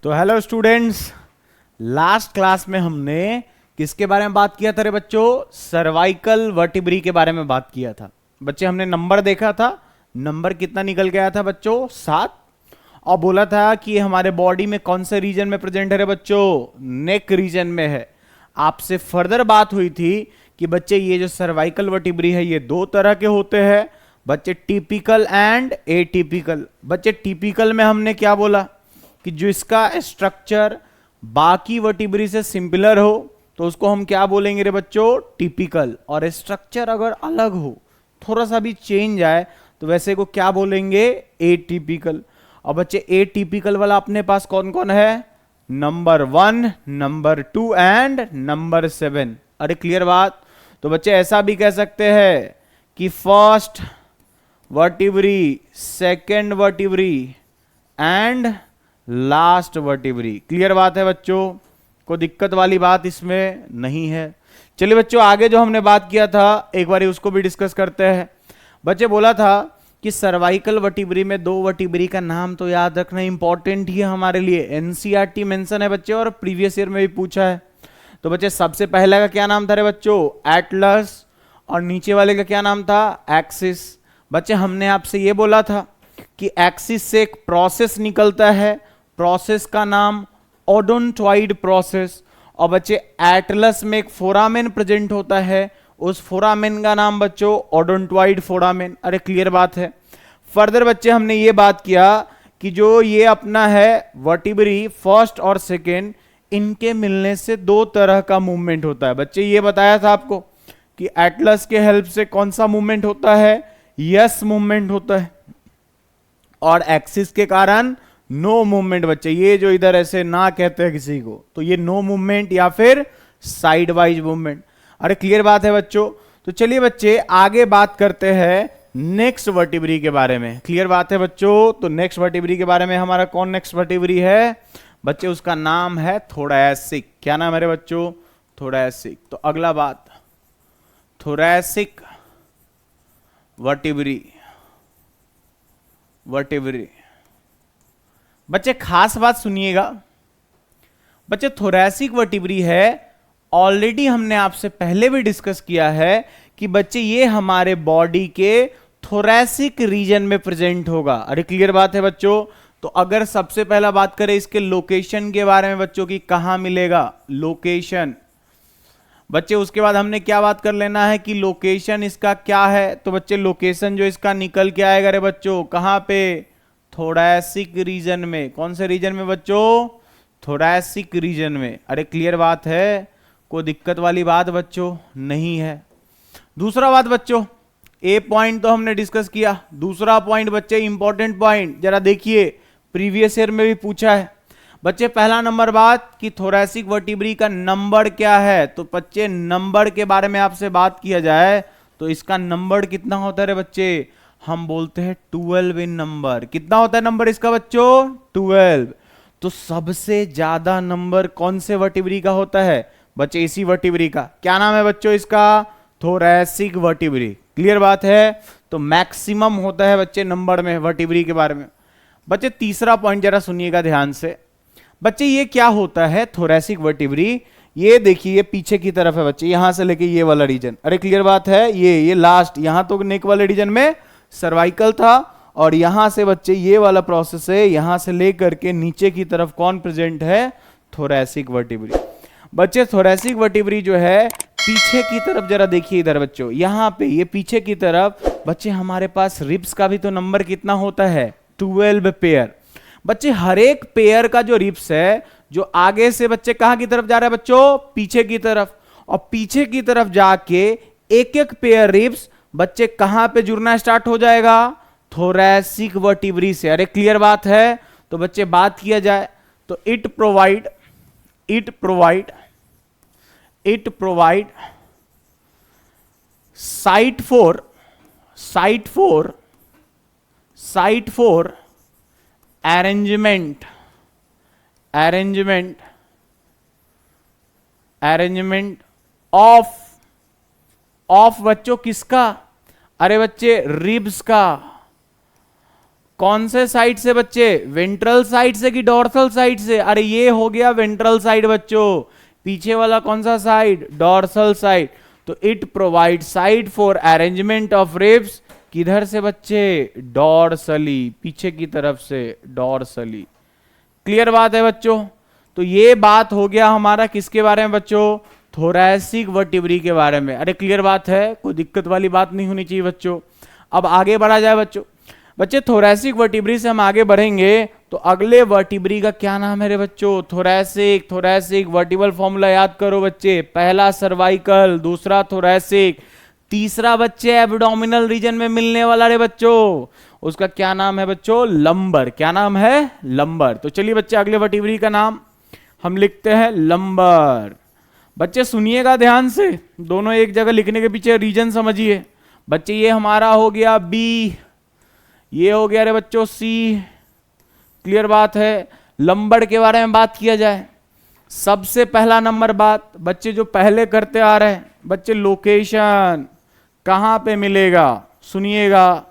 तो hello students, last class में हमने किसके बारे में बात किया था रे बच्चों? सर्वाइकल वर्टिब्री के बारे में बात किया था। बच्चे हमने नंबर देखा था। नंबर कितना निकल गया था बच्चों? 7। और बोला था कि हमारे बॉडी में कौन से रीजन में प्रेजेंट है रे बच्चों? नेक रीजन में है। आपसे फर्दर बात हुई थी कि बच्चे ये जो सर्वाइकल वर्टिब्री है ये दो तरह के होते हैं बच्चे, टिपिकल एंड एटिपिकल। बच्चे टिपिकल में हमने क्या बोला कि जो इसका स्ट्रक्चर बाकी वर्टिब्री से सिमिलर हो तो उसको हम क्या बोलेंगे रे बच्चों? टिपिकल। और स्ट्रक्चर अगर अलग हो, थोड़ा सा भी चेंज आए, तो वैसे को क्या बोलेंगे? एटिपिकल। और बच्चे एटिपिकल वाला अपने पास कौन कौन है? Number 1, number 2 and number 7। अरे क्लियर बात? तो बच्चे ऐसा भी कह सकते हैं कि first vertebrae, second vertebrae and last vertebrae. Clear बात है बच्चों? कोई दिक्कत वाली बात इसमें नहीं है। चलिए बच्चों, आगे जो हमने बात किया था एक बार उसको भी डिस्कस करते हैं। बच्चे बोला था कि सर्वाइकल वर्टिब्री में दो वर्टिब्री का नाम तो याद रखना इंपॉर्टेंट ही है हमारे लिए। एनसीईआरटी मेंशन है बच्चे और प्रीवियस ईयर में भी पूछा है। तो बच्चे सबसे पहले का क्या नाम था रे बच्चों? एटलस। और नीचे वाले का क्या नाम था? एक्सिस। बच्चे हमने आपसे ये बोला था कि एक्सिस से एक प्रोसेस निकलता है, प्रोसेस का नाम ओडोंटॉइड प्रोसेस। और बच्चे एटलस में एक फोरामेन प्रेजेंट होता है, उस फोरामेन का नाम बच्चों ओडोंटॉइड फोरामेन। अरे क्लियर बात है? फर्दर बच्चे हमने ये बात किया कि जो ये अपना है वर्टिब्री फर्स्ट और सेकेंड, इनके मिलने से दो तरह का मूवमेंट होता है। बच्चे ये बताया था आपको कि एटलस के हेल्प से कौन सा मूवमेंट होता है? यस मूवमेंट होता है। और एक्सिस के कारण नो मूवमेंट। बच्चे ये जो इधर ऐसे ना कहते हैं किसी को, तो ये नो मूवमेंट या फिर साइड वाइज मूवमेंट। अरे क्लियर बात है बच्चों? तो चलिए बच्चे आगे बात करते हैं नेक्स्ट वर्टिब्री के बारे में। क्लियर बात है बच्चों? तो नेक्स्ट वर्टिब्री के बारे में हमारा कौन नेक्स्ट वर्टिब्री है बच्चे? उसका नाम है थोरैसिक। क्या नाम है रे बच्चों? थोरैसिक। तो अगला बात, थोरैसिक वर्टिब्री। बच्चे खास बात सुनिएगा, बच्चे थोरैसिक वर्टिब्री है, ऑलरेडी हमने आपसे पहले भी डिस्कस किया है कि बच्चे ये हमारे बॉडी के थोरैसिक रीजन में प्रेजेंट होगा। अरे क्लियर बात है बच्चों? तो अगर सबसे पहला बात करें इसके लोकेशन के बारे में बच्चों की, कहां मिलेगा? लोकेशन। बच्चे उसके बाद हमने क्या बात कर लेना है कि लोकेशन इसका क्या है? तो बच्चे लोकेशन जो इसका निकल के आएगा रे बच्चों, कहां पे? थोरैसिक रीजन में। कौन से रीजन में बच्चों? थोरैसिक रीजन में। अरे क्लियर बात है? कोई दिक्कत वाली बात बच्चों नहीं है। दूसरा बात बच्चों, ए पॉइंट तो हमने डिस्कस किया। दूसरा पॉइंट बच्चे इंपॉर्टेंट पॉइंट जरा देखिए, प्रीवियस ईयर में भी पूछा है बच्चे। पहला नंबर बात कि थोरैसिक वर्टिब्री का नंबर क्या है? तो बच्चे नंबर के बारे में आपसे बात किया जाए तो इसका नंबर कितना होता है रे बच्चे? हम बोलते हैं 12 इन नंबर। कितना होता है नंबर इसका बच्चों? 12। तो सबसे ज्यादा नंबर कौन से वर्टिब्री का होता है बच्चे? इसी वर्टिब्री का। क्या नाम है बच्चों इसका? Thoracic vertebrae. क्लियर बात है? तो मैक्सिमम होता है बच्चे नंबर में वर्टिब्री के बारे में। बच्चे तीसरा पॉइंट जरा सुनिएगा ध्यान से। बच्चे ये क्या होता है थोरैसिक वर्टिब्री? ये देखिए, ये पीछे की तरफ है बच्चे, यहां से लेके ये वाला रीजन। अरे क्लियर बात है? ये लास्ट, यहां तो नेक वाले रीजन में सर्वाइकल था, और यहां से बच्चे ये वाला प्रोसेस है, यहां से लेकर के नीचे की तरफ कौन प्रेजेंट है? Thoracic vertebrae. बच्चे थोरैसिक वर्टिब्री जो है पीछे की तरफ जरा देखिए इधर बच्चों, यहां पे ये पीछे की तरफ बच्चे हमारे पास रिब्स का भी तो नंबर कितना होता है? 12 पेयर। बच्चे हर एक पेयर का जो रिब्स है, जो आगे से बच्चे कहां की तरफ जा रहा है बच्चों? पीछे की तरफ। और पीछे की तरफ जाके एक एक पेयर रिब्स बच्चे कहां पे जुड़ना स्टार्ट हो जाएगा? थोरैसिक वर्टिब्री से। अरे क्लियर बात है? तो बच्चे बात किया जाए तो it provide site for arrangement of बच्चों किसका? अरे बच्चे रिब्स का। कौन से साइड से बच्चे, वेंट्रल साइड से कि डॉर्सल साइड से? अरे ये हो गया वेंट्रल साइड बच्चों, पीछे वाला कौन सा साइड, डॉर्सल साइड। तो it provide side for arrangement of ribs, किधर से बच्चे, डॉर्सली, पीछे की तरफ से डॉर्सली। क्लियर बात है बच्चों? तो ये बात हो गया हमारा किसके बारे में बच्चों, थोरैसिक वर्टिब्री के बारे में। अरे क्लियर बात है, कोई दिक्कत वाली बात नहीं होनी चाहिए बच्चों। अब आगे बढ़ा जाए बच्चों। बच्चे थोरैसिक वर्टिब्री से हम आगे बढ़ेंगे तो अगले वर्टिब्री का क्या नाम है रे बच्चों, थोरैसिक। थोरैसिक वर्टिबल फॉर्मूला याद करो बच्चे, पहला सर्वाइकल, दूसरा थोरैसिक, तीसरा बच्चे एब्डोमिनल रीजन में मिलने वाला रे बच्चों, उसका क्या नाम है बच्चों, लंबर। क्या नाम है, लंबर। तो चलिए बच्चे अगले वर्टिब्री का नाम हम लिखते हैं लंबर। बच्चे सुनिएगा ध्यान से, दोनों एक जगह लिखने के पीछे रीजन समझिए बच्चे। ये हमारा हो गया बी, ये हो गया रे बच्चों सी। क्लियर बात है? लंबर के बारे में बात किया जाए, सबसे पहला नंबर बात बच्चे जो पहले करते आ रहे हैं बच्चे, लोकेशन कहां पे मिलेगा, सुनिएगा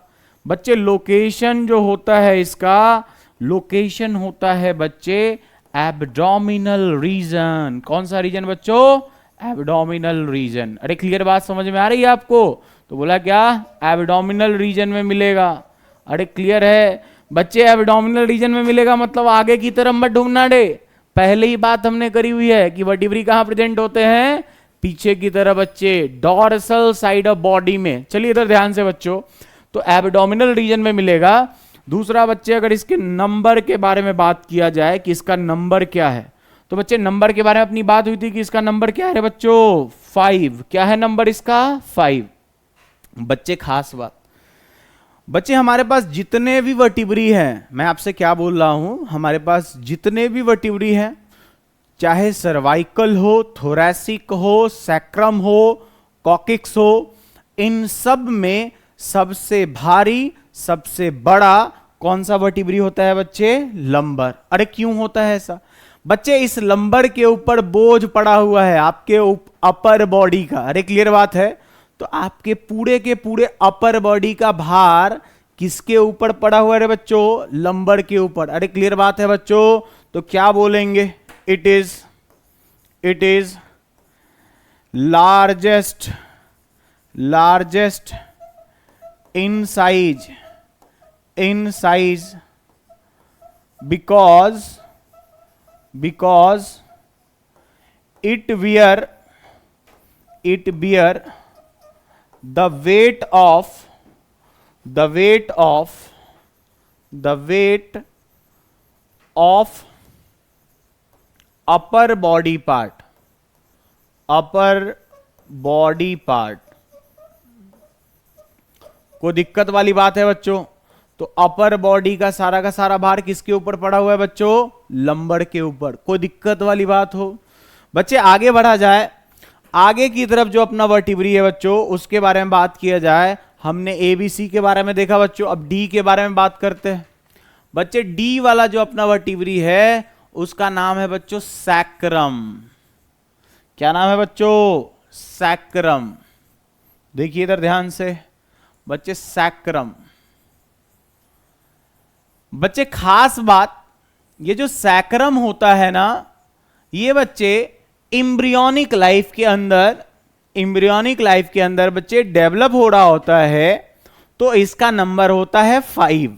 बच्चे। लोकेशन जो होता है इसका, लोकेशन होता है बच्चे एब्डोमिनल रीजन। कौन सा रीजन बच्चों, एब्डोमिनल रीजन। अरे क्लियर बात समझ में आ रही है आपको? तो बोला क्या, एब्डोमिनल रीजन में मिलेगा। अरे क्लियर है बच्चे, एब्डोमिनल रीजन में मिलेगा मतलब आगे की तरफ मत ढूंढना डे, पहले ही बात हमने करी हुई है कि वर्टिब्री कहां प्रेजेंट होते हैं, पीछे की तरफ बच्चे, डॉर्सल साइड ऑफ बॉडी में। चलिए इधर ध्यान से बच्चों, तो एब्डोमिनल रीजन में मिलेगा। दूसरा बच्चे अगर इसके नंबर के बारे में बात किया जाए कि इसका नंबर क्या है, तो बच्चे नंबर के बारे में अपनी बात हुई थी कि इसका नंबर क्या है बच्चों, 5। क्या है नंबर इसका, 5। बच्चे खास बात बच्चे, हमारे पास जितने भी वर्टिब्री हैं, मैं आपसे क्या बोल रहा हूं, हमारे पास जितने भी वर्टिब्री हैं, चाहे सर्वाइकल हो, थोरैसिक हो, सैक्रम हो, कॉकिक्स हो, इन सब में सबसे भारी, सबसे बड़ा कौन सा वर्टिब्री होता है बच्चे, लंबर। अरे क्यों होता है ऐसा बच्चे, इस लंबर के ऊपर बोझ पड़ा हुआ है आपके अपर बॉडी का। अरे क्लियर बात है? तो आपके पूरे के पूरे अपर बॉडी का भार किसके ऊपर पड़ा हुआ है बच्चों, लंबर के ऊपर। अरे क्लियर बात है बच्चों? तो क्या बोलेंगे, it is largest in size because it bear the weight of upper body part। कोई दिक्कत वाली बात है बच्चों? तो अपर बॉडी का सारा भार किसके ऊपर पड़ा हुआ है बच्चों, लंबर के ऊपर। कोई दिक्कत वाली बात हो बच्चे? आगे बढ़ा जाए, आगे की तरफ जो अपना वर्टिब्री है बच्चों, उसके बारे में बात किया जाए। हमने एबीसी के बारे में देखा बच्चों, अब डी के बारे में बात करते हैं बच्चे। डी वाला जो अपना वर्टिब्री है उसका नाम है बच्चों सैक्रम। क्या नाम है बच्चों, सैक्रम। देखिए इधर ध्यान से बच्चे, सैक्रम। बच्चे खास बात, ये जो सैक्रम होता है ना, ये बच्चे एम्ब्रियोनिक लाइफ के अंदर बच्चे डेवलप हो रहा होता है, तो इसका नंबर होता है 5।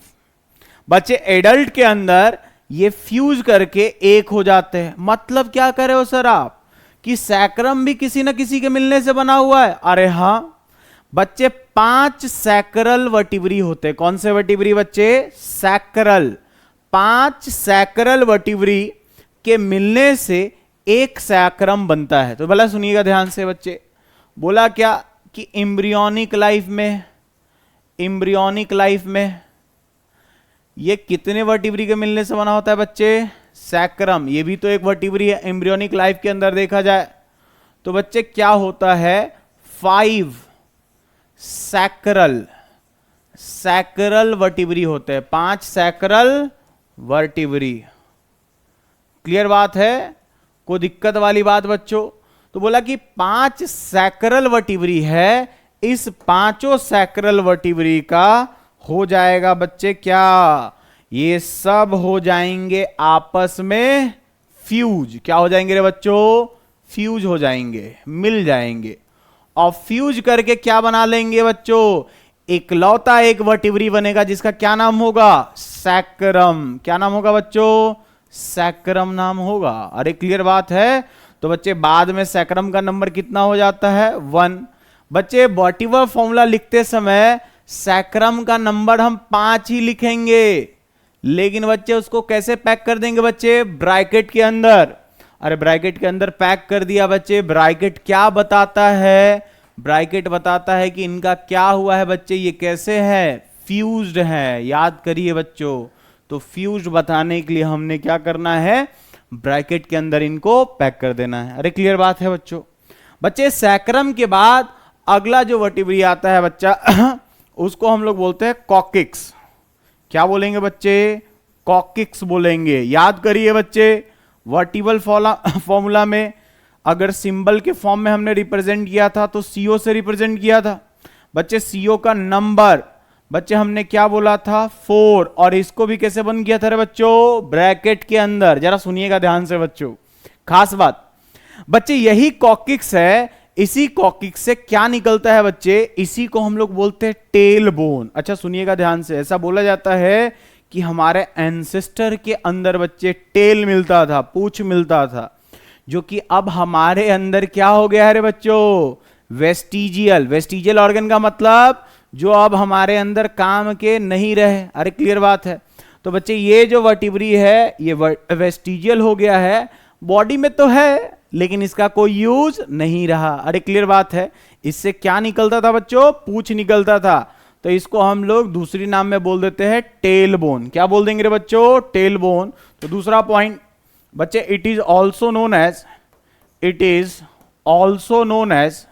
बच्चे एडल्ट के अंदर ये फ्यूज करके एक हो जाते हैं। मतलब क्या करे हो सर आप, कि सैक्रम भी किसी ना किसी के मिलने से बना हुआ है? अरे हां बच्चे, 5 सैक्रल वर्टिब्री होते। कौन से वर्टिब्री बच्चे, सैक्रल। 5 सैक्रल वर्टिब्री के मिलने से एक सैक्रम बनता है। तो भला सुनिएगा ध्यान से बच्चे, बोला क्या कि एम्ब्रियोनिक लाइफ में ये कितने वर्टिब्री के मिलने से बना होता है बच्चे, सैक्रम। ये भी तो एक वर्टिब्री है एम्ब्रियोनिक लाइफ के अंदर देखा जाए। तो बच्चे क्या होता है, 5 सैक्रल वर्टिब्री होते हैं। 5 सैक्रल वर्टिब्री। क्लियर बात है? कोई दिक्कत वाली बात बच्चों? तो बोला कि 5 सैक्रल वर्टिब्री है, इस 5 सैक्रल वर्टिब्री का हो जाएगा बच्चे क्या, ये सब हो जाएंगे आपस में फ्यूज। क्या हो जाएंगे रे बच्चों, फ्यूज हो जाएंगे, मिल जाएंगे। और फ्यूज करके क्या बना लेंगे बच्चों, इकलौता एक वर्टिब्री बनेगा जिसका क्या नाम होगा, सैक्रम। क्या नाम होगा बच्चों, सैक्रम नाम होगा। अरे क्लियर बात है। तो बच्चे बाद में सैक्रम का नंबर कितना हो जाता है, 1। बच्चे वॉटिवर फॉर्मूला लिखते समय सैक्रम का नंबर हम 5 ही लिखेंगे, लेकिन बच्चे उसको कैसे पैक कर देंगे बच्चे, ब्रैकेट के अंदर। अरे ब्रैकेट के अंदर पैक कर दिया बच्चे। ब्रैकेट क्या बताता है, ब्रैकेट बताता है कि इनका क्या हुआ है बच्चे, ये कैसे है, फ्यूज्ड है। याद करिए बच्चों, तो फ्यूज्ड बताने के लिए हमने क्या करना है, ब्रैकेट के अंदर इनको पैक कर देना है। अरे क्लियर बात है बच्चों। बच्चे सैक्रम के बाद अगला जो वर्टिब्री आता है बच्चा उसको हम लोग बोलते हैं कॉकिक्स। क्या बोलेंगे बच्चे, कॉकिक्स बोलेंगे। याद करिए बच्चे, वर्टिबल फॉर्मूला में अगर सिंबल के फॉर्म में हमने रिप्रेजेंट किया था तो सीओ से रिप्रेजेंट किया था बच्चे। सीओ का नंबर बच्चे हमने क्या बोला था, 4। और इसको भी कैसे बन गया था रे बच्चों, ब्रैकेट के अंदर। जरा सुनिएगा ध्यान से बच्चों, खास बात बच्चे, यही कॉकिक्स है। इसी कॉकिक्स से क्या निकलता है बच्चे, इसी को हम लोग बोलते हैं टेल बोन। अच्छा सुनिएगा ध्यान से, ऐसा बोला जाता है कि हमारे एंसेस्टर के अंदर बच्चे टेल मिलता था, पूंछ मिलता था, जो कि अब हमारे अंदर क्या हो गया है रे बच्चों, वेस्टिजियल। वेस्टिजियल ऑर्गन का मतलब जो अब हमारे अंदर काम के नहीं रहे। अरे क्लियर बात है। तो बच्चे ये जो वर्टिब्री है ये वेस्टिजियल हो गया है, बॉडी में तो है लेकिन इसका कोई यूज नहीं रहा। अरे क्लियर बात है। इससे क्या निकलता था बच्चों, पूंछ निकलता था। तो इसको हम लोग दूसरी नाम में बोल देते हैं टेल बोन। क्या बोल देंगे रे बच्चों, टेल बोन। तो दूसरा पॉइंट बच्चे, it is also known as, it is also known as,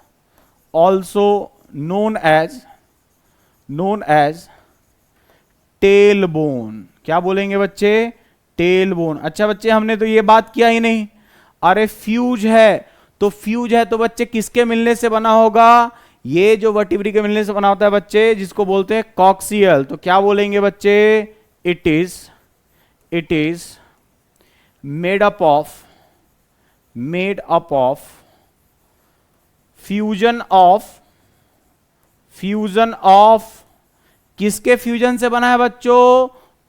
also known as tail bone. क्या बोलेंगे बच्चे, टेल बोन। अच्छा बच्चे हमने तो ये बात किया ही नहीं। अरे फ्यूज है, तो फ्यूज है तो बच्चे किसके मिलने से बना होगा, ये जो वर्टिब्री के मिलने से बना होता है बच्चे, जिसको बोलते हैं कॉक्सियल। तो क्या बोलेंगे बच्चे, it is made up of fusion of किसके फ्यूजन से बना है बच्चों,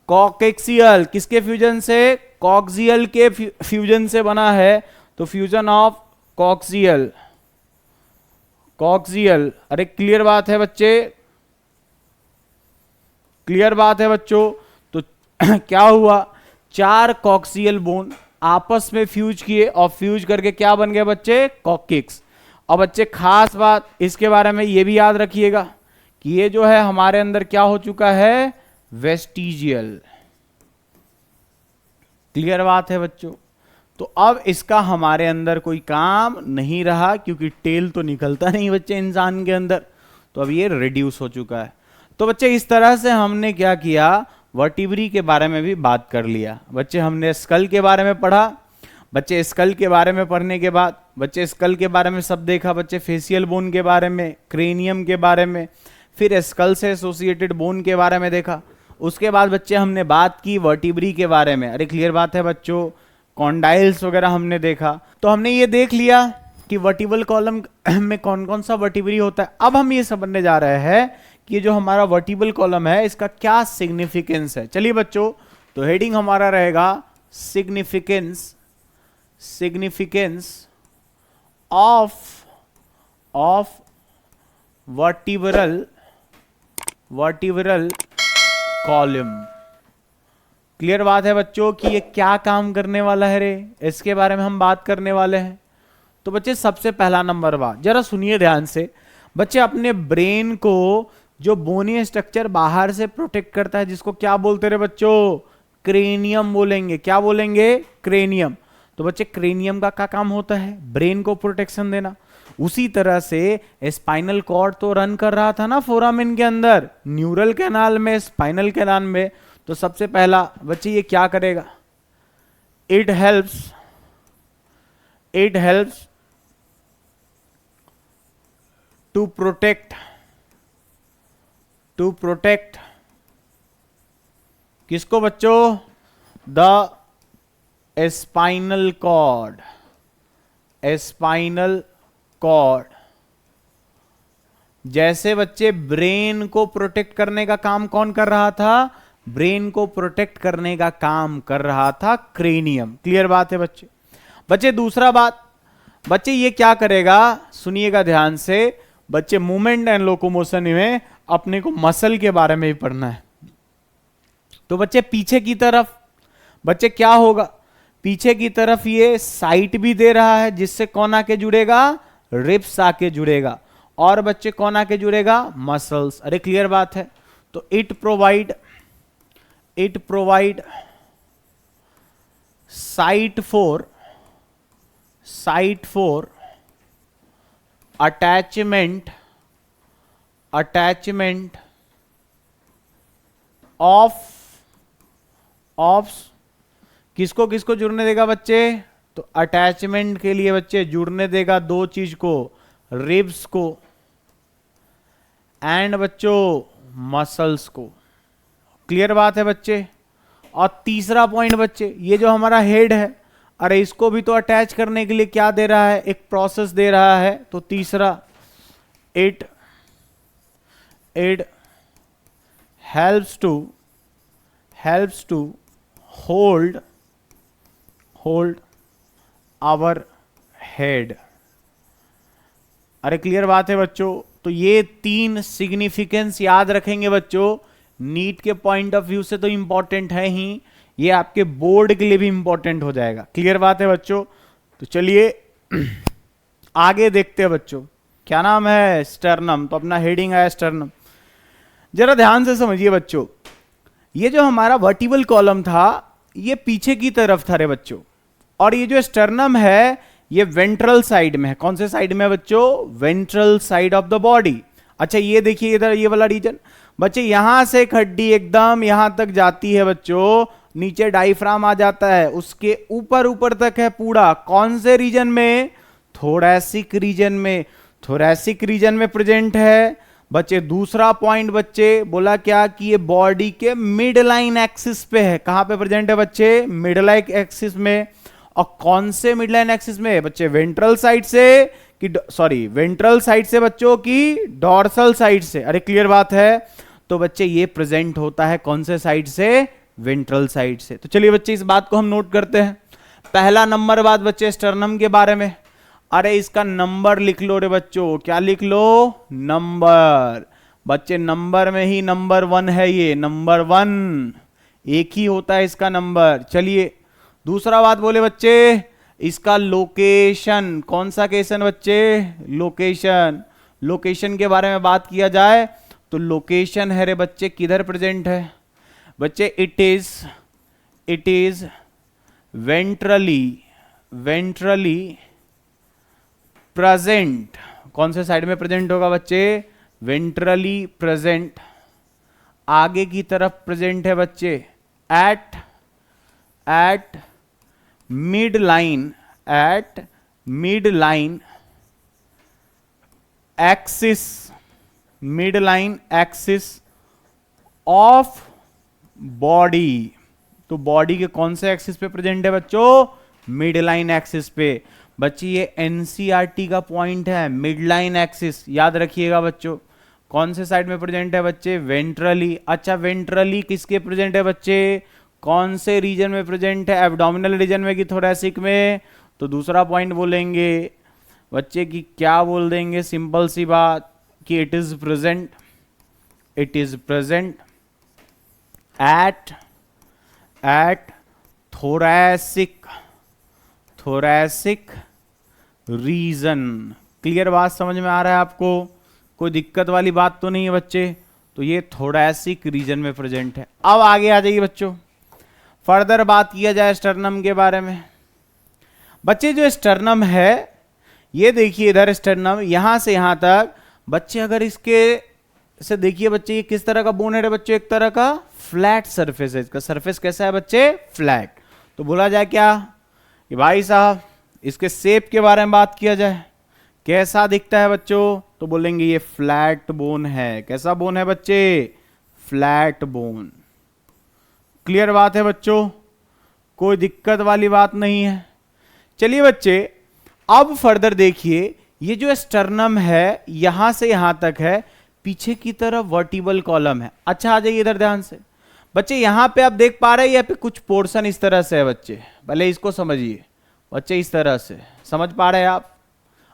कॉकेक्सियल। किसके फ्यूजन से, कॉक्सियल के फ्यूजन से बना है। तो फ्यूजन ऑफ कॉक्सियल। अरे क्लियर बात है बच्चे, क्लियर बात है बच्चों। तो क्या हुआ, 4 कॉक्सियल बोन आपस में फ्यूज किए और फ्यूज करके क्या बन गए बच्चे, कॉकिक्स। और बच्चे खास बात इसके बारे में ये भी याद रखिएगा कि ये जो है हमारे अंदर क्या हो चुका है, वेस्टिजियल। क्लियर बात है बच्चों। तो अब इसका हमारे अंदर कोई काम नहीं रहा, क्योंकि टेल तो निकलता नहीं बच्चे इंसान के अंदर, तो अब ये रिड्यूस हो चुका है। तो बच्चे इस तरह से हमने क्या किया, वर्टिब्री के बारे में भी बात कर लिया। बच्चे हमने स्कल के बारे में पढ़ा। बच्चे स्कल के बारे में पढ़ने के बाद बच्चे स्कल के बारे में सब देखा बच्चे, फेशियल बोन के बारे में, क्रेनियम के बारे में, फिर स्कल से एसोसिएटेड बोन के बारे में देखा। उसके बाद बच्चे हमने बात की वर्टिब्री के बारे में। अरे क्लियर बात है बच्चों, कॉन्डाइल्स वगैरह हमने देखा। तो हमने ये देख लिया कि वर्टिबल कॉलम में कौन कौन सा वर्टिब्री होता है। अब हम ये समझने जा रहे हैं कि ये जो हमारा वर्टिबल कॉलम है इसका क्या सिग्निफिकेंस है। चलिए बच्चों, तो हेडिंग हमारा रहेगा significance of vertebral column. Clear बात है बच्चों कि ये क्या काम करने वाला है रे, इसके बारे में हम बात करने वाले हैं। तो बच्चे सबसे पहला नंबर बात, जरा सुनिए ध्यान से बच्चे, अपने ब्रेन को जो बोनी स्ट्रक्चर बाहर से प्रोटेक्ट करता है, जिसको क्या बोलते रे बच्चों, क्रेनियम बोलेंगे। क्या बोलेंगे, क्रेनियम। तो बच्चे क्रेनियम का क्या काम होता है, ब्रेन को प्रोटेक्शन देना। उसी तरह से स्पाइनल कॉर्ड तो रन कर रहा था ना फोरामेन के अंदर, न्यूरल कैनाल में, स्पाइनल कैनाल में। तो सबसे पहला बच्चे ये क्या करेगा, इट हेल्प्स टू प्रोटेक्ट किसको बच्चों? The spinal cord. Spinal cord. जैसे बच्चे ब्रेन को प्रोटेक्ट करने का काम कौन कर रहा था? ब्रेन को प्रोटेक्ट करने का काम कर रहा था क्रेनियम। क्लियर बात है बच्चे? बच्चे दूसरा बात, बच्चे ये क्या करेगा, सुनिएगा ध्यान से बच्चे, मूवमेंट एंड लोकोमोशन में अपने को मसल के बारे में भी पढ़ना है। तो बच्चे पीछे की तरफ बच्चे क्या होगा, पीछे की तरफ ये साइट भी दे रहा है जिससे कौन आके जुड़ेगा? रिब्स आके जुड़ेगा। और बच्चे कौन आके जुड़ेगा? मसल्स। अरे क्लियर बात है? तो it provide site for attachment of किसको किसको जुड़ने देगा बच्चे? तो अटैचमेंट के लिए बच्चे जुड़ने देगा दो चीज को, रिब्स को एंड बच्चों मसल्स को। क्लियर बात है बच्चे? और तीसरा पॉइंट बच्चे, ये जो हमारा हेड है, अरे इसको भी तो अटैच करने के लिए क्या दे रहा है? एक प्रोसेस दे रहा है। तो तीसरा, it helps to hold our head। अरे क्लियर बात है बच्चों? तो ये तीन सिग्निफिकेंस याद रखेंगे बच्चों, नीट के पॉइंट ऑफ व्यू से तो इंपॉर्टेंट है ही, ये आपके बोर्ड के लिए भी इंपॉर्टेंट हो जाएगा। क्लियर बात है बच्चों? तो चलिए आगे देखते हैं बच्चों। क्या नाम है? स्टर्नम। तो अपना हेडिंग है स्टर्नम। जरा ध्यान से समझिए बच्चों, ये जो हमारा वर्टिबल कॉलम था ये पीछे की तरफ था रे बच्चों, और ये जो स्टर्नम है ये वेंट्रल साइड में है। कौन से साइड में है बच्चों? Ventral side of the body. अच्छा ये देखिए इधर ये वाला रीजन बच्चे, यहां से एक हड्डी एकदम यहां तक जाती है बच्चों, नीचे डायफ्राम आ जाता है, उसके ऊपर तक है पूरा। कौन से रीजन में? थोरैसिक रीजन में। थोरैसिक रीजन में प्रेजेंट है बच्चे। दूसरा पॉइंट बच्चे बोला क्या कि ये बॉडी के मिड लाइन एक्सिस पे है। कहां पे प्रेजेंट है बच्चे? मिड लाइन एक्सिस में। और कौन से मिड लाइन एक्सिस में बच्चे? वेंट्रल साइड से कि सॉरी वेंट्रल साइड से बच्चों की डॉर्सल साइड से। अरे क्लियर बात है? तो बच्चे ये प्रेजेंट होता है कौन से साइड से? वेंट्रल साइड से। तो चलिए बच्चे इस बात को हम नोट करते हैं। पहला नंबर बात बच्चे स्टर्नम के बारे में, अरे इसका नंबर लिख लो रे बच्चों। क्या लिख लो? नंबर। बच्चे नंबर में ही नंबर 1 है, ये नंबर 1 एक ही होता है इसका नंबर। चलिए दूसरा बात बोले बच्चे, इसका लोकेशन। कौन सा केशन बच्चे? लोकेशन। लोकेशन के बारे में बात किया जाए तो लोकेशन है रे बच्चे किधर प्रेजेंट है बच्चे? It is ventrally present. कौन से साइड में प्रेजेंट होगा बच्चे? Ventrally present. आगे की तरफ प्रेजेंट है बच्चे at mid line axis of body. तो बॉडी के कौन से एक्सिस पे प्रेजेंट है बच्चों? मिड लाइन एक्सिस पे। बच्चे ये एनसीईआरटी का पॉइंट है, मिड लाइन एक्सिस याद रखिएगा बच्चों। कौन से साइड में प्रेजेंट है बच्चे? वेंट्रली। अच्छा वेंट्रली किसके प्रेजेंट है बच्चे? कौन से रीजन में प्रेजेंट है? एब्डोमिनल रीजन में कि थोरैसिक में? तो दूसरा पॉइंट बोलेंगे बच्चे कि क्या बोल देंगे? सिंपल सी बात कि it is present at thoracic region. Clear बात समझ में आ रहा है आपको? कोई दिक्कत वाली बात तो नहीं है बच्चे? तो ये थोरैसिक रीजन में प्रेजेंट है। अब आगे आ जाइए बच्चों, फर्दर बात किया जाए स्टर्नम के बारे में। बच्चे जो स्टर्नम है ये देखिए इधर स्टर्नम यहां से यहां तक बच्चे, अगर इसके से देखिए बच्चे ये किस तरह का बोन है बच्चे? एक तरह का फ्लैट सरफेस है। इसका सरफेस कैसा है बच्चे? फ्लैट। तो बोला जाए क्या कि भाई साहब इसके शेप के बारे में बात किया जाए, कैसा दिखता है बच्चों? तो बोलेंगे ये फ्लैट बोन है। कैसा बोन है बच्चे? Flat bone. क्लियर बात है बच्चों, कोई दिक्कत वाली बात नहीं है। चलिए बच्चे, अब फर्दर देखिए, ये जो स्टर्नम है यहां से यहां तक है, पीछे की तरफ वर्टिबल कॉलम है। अच्छा आ जाइए इधर ध्यान से बच्चे, यहां पे आप देख पा रहे हैं यहाँ पे कुछ पोर्शन इस तरह से है बच्चे, भले इसको समझिए बच्चे, इस तरह से समझ पा रहे हैं आप?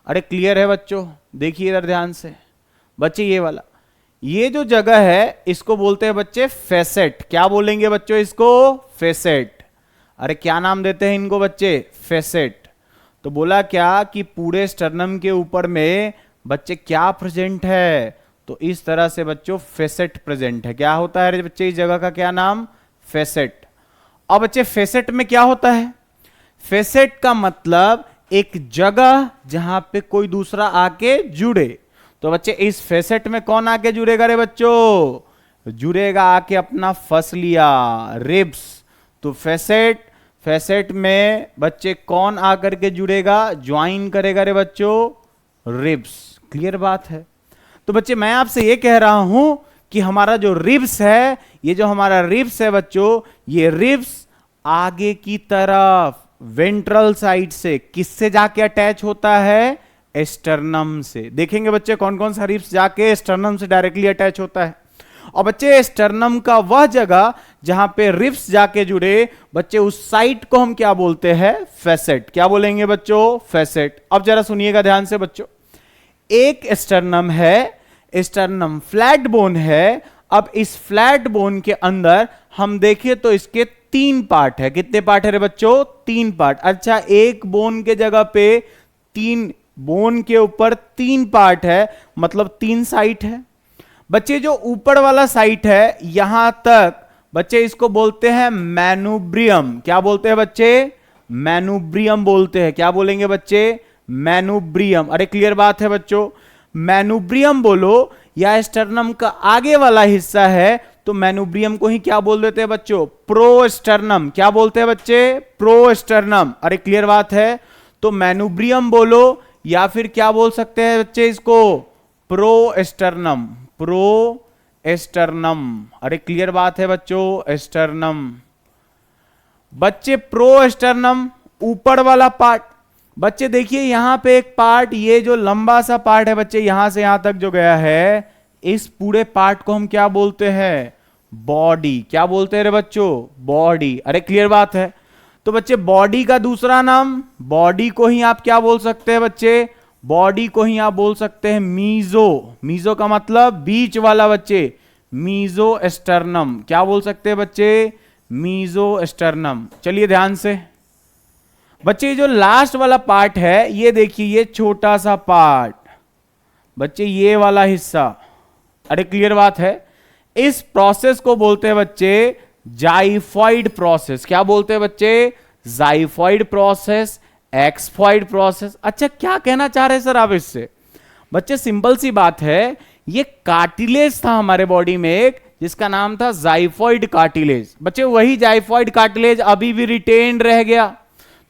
अरे क्लियर है बच्चों, देखिए इधर ध्यान से बच्चे, ये वाला, ये जो जगह है इसको बोलते हैं बच्चे फेसेट। क्या बोलेंगे बच्चों इसको? फेसेट। अरे क्या नाम देते हैं इनको बच्चे? फेसेट। तो बोला क्या कि पूरे स्टर्नम के ऊपर में बच्चे क्या प्रेजेंट है? तो इस तरह से बच्चों फेसेट प्रेजेंट है। क्या होता है बच्चे इस जगह का क्या नाम? फेसेट। अब बच्चे फेसेट में क्या होता है? फेसेट का मतलब एक जगह जहां पे कोई दूसरा आके जुड़े। तो बच्चे इस फेसेट में कौन आके जुड़ेगा रे बच्चों? जुड़ेगा आके अपना फसलिया, रिब्स। तो फेसेट, फेसेट में बच्चे कौन आकर के जुड़ेगा? ज्वाइन करेगा रे बच्चों, रिब्स। क्लियर बात है? तो बच्चे मैं आपसे ये कह रहा हूं कि हमारा जो रिब्स है, ये जो हमारा रिब्स है बच्चों, ये रिब्स आगे की तरफ वेंट्रल साइड से किससे जाके अटैच होता है? स्टर्नम से। देखेंगे बच्चे कौन कौन सा रिब्स जाके स्टर्नम से डायरेक्टली अटैच होता है। और बच्चे स्टर्नम का वह जगह जहां पे रिब्स जाके जुड़े बच्चे, उस साइट को हम क्या बोलते हैं? फेसेट। क्या बोलेंगे बच्चों? फेसेट। अब जरा सुनिएगा ध्यान से बच्चों, एक स्टर्नम है, स्टर्नम फ्लैट बोन है। अब इस फ्लैट बोन के अंदर हम देखें तो इसके 3 पार्ट है। कितने पार्ट है रे बच्चों? 3 पार्ट। अच्छा, एक बोन के जगह पे 3, बोन के ऊपर 3 पार्ट है, मतलब 3 साइट है बच्चे। जो ऊपर वाला साइट है यहां तक बच्चे, इसको बोलते हैं मैनुब्रियम। क्या बोलते हैं बच्चे? मैनुब्रियम बोलते हैं। क्या बोलेंगे बच्चे? मैनुब्रियम। अरे क्लियर बात है बच्चों, मैनुब्रियम बोलो, या स्टर्नम का आगे वाला हिस्सा है तो मैनुब्रियम को ही क्या बोल देते हैं बच्चों? प्रोस्टर्नम। क्या बोलते हैं बच्चे? प्रोस्टर्नम। अरे क्लियर बात है? तो मैनुब्रियम बोलो, या फिर क्या बोल सकते हैं बच्चे इसको? प्रोस्टर्नम। प्रोस्टर्नम। अरे क्लियर बात है बच्चों? स्टर्नम बच्चे, प्रोस्टर्नम ऊपर वाला पार्ट। बच्चे देखिए यहां पे एक पार्ट, ये जो लंबा सा पार्ट है बच्चे, यहां से यहां तक जो गया है, इस पूरे पार्ट को हम क्या बोलते हैं? बॉडी। क्या बोलते हैं रे बच्चों? बॉडी। अरे क्लियर बात है? तो बच्चे बॉडी का दूसरा नाम, बॉडी को ही आप क्या बोल सकते हैं बच्चे? बॉडी को ही आप बोल सकते हैं मीजो। मीजो का मतलब बीच वाला बच्चे, मीजो स्टर्नम। क्या बोल सकते हैं बच्चे? Mesosternum. चलिए ध्यान से बच्चे, जो लास्ट वाला पार्ट है ये देखिए, ये छोटा सा पार्ट बच्चे, ये वाला हिस्सा। अरे क्लियर बात है? इस प्रोसेस को बोलते हैं बच्चे जाइफॉइड प्रोसेस। क्या बोलते हैं बच्चे? जाइफॉइड प्रोसेस, एक्सफॉइड प्रोसेस। अच्छा, क्या कहना चाह रहे हैं सर आप इससे? बच्चे सिंपल सी बात है, ये कार्टिलेज था हमारे बॉडी में एक, जिसका नाम था जाइफॉइड कार्टिलेज। बच्चे वही जाइफॉइड कार्टिलेज अभी भी रिटेन रह गया,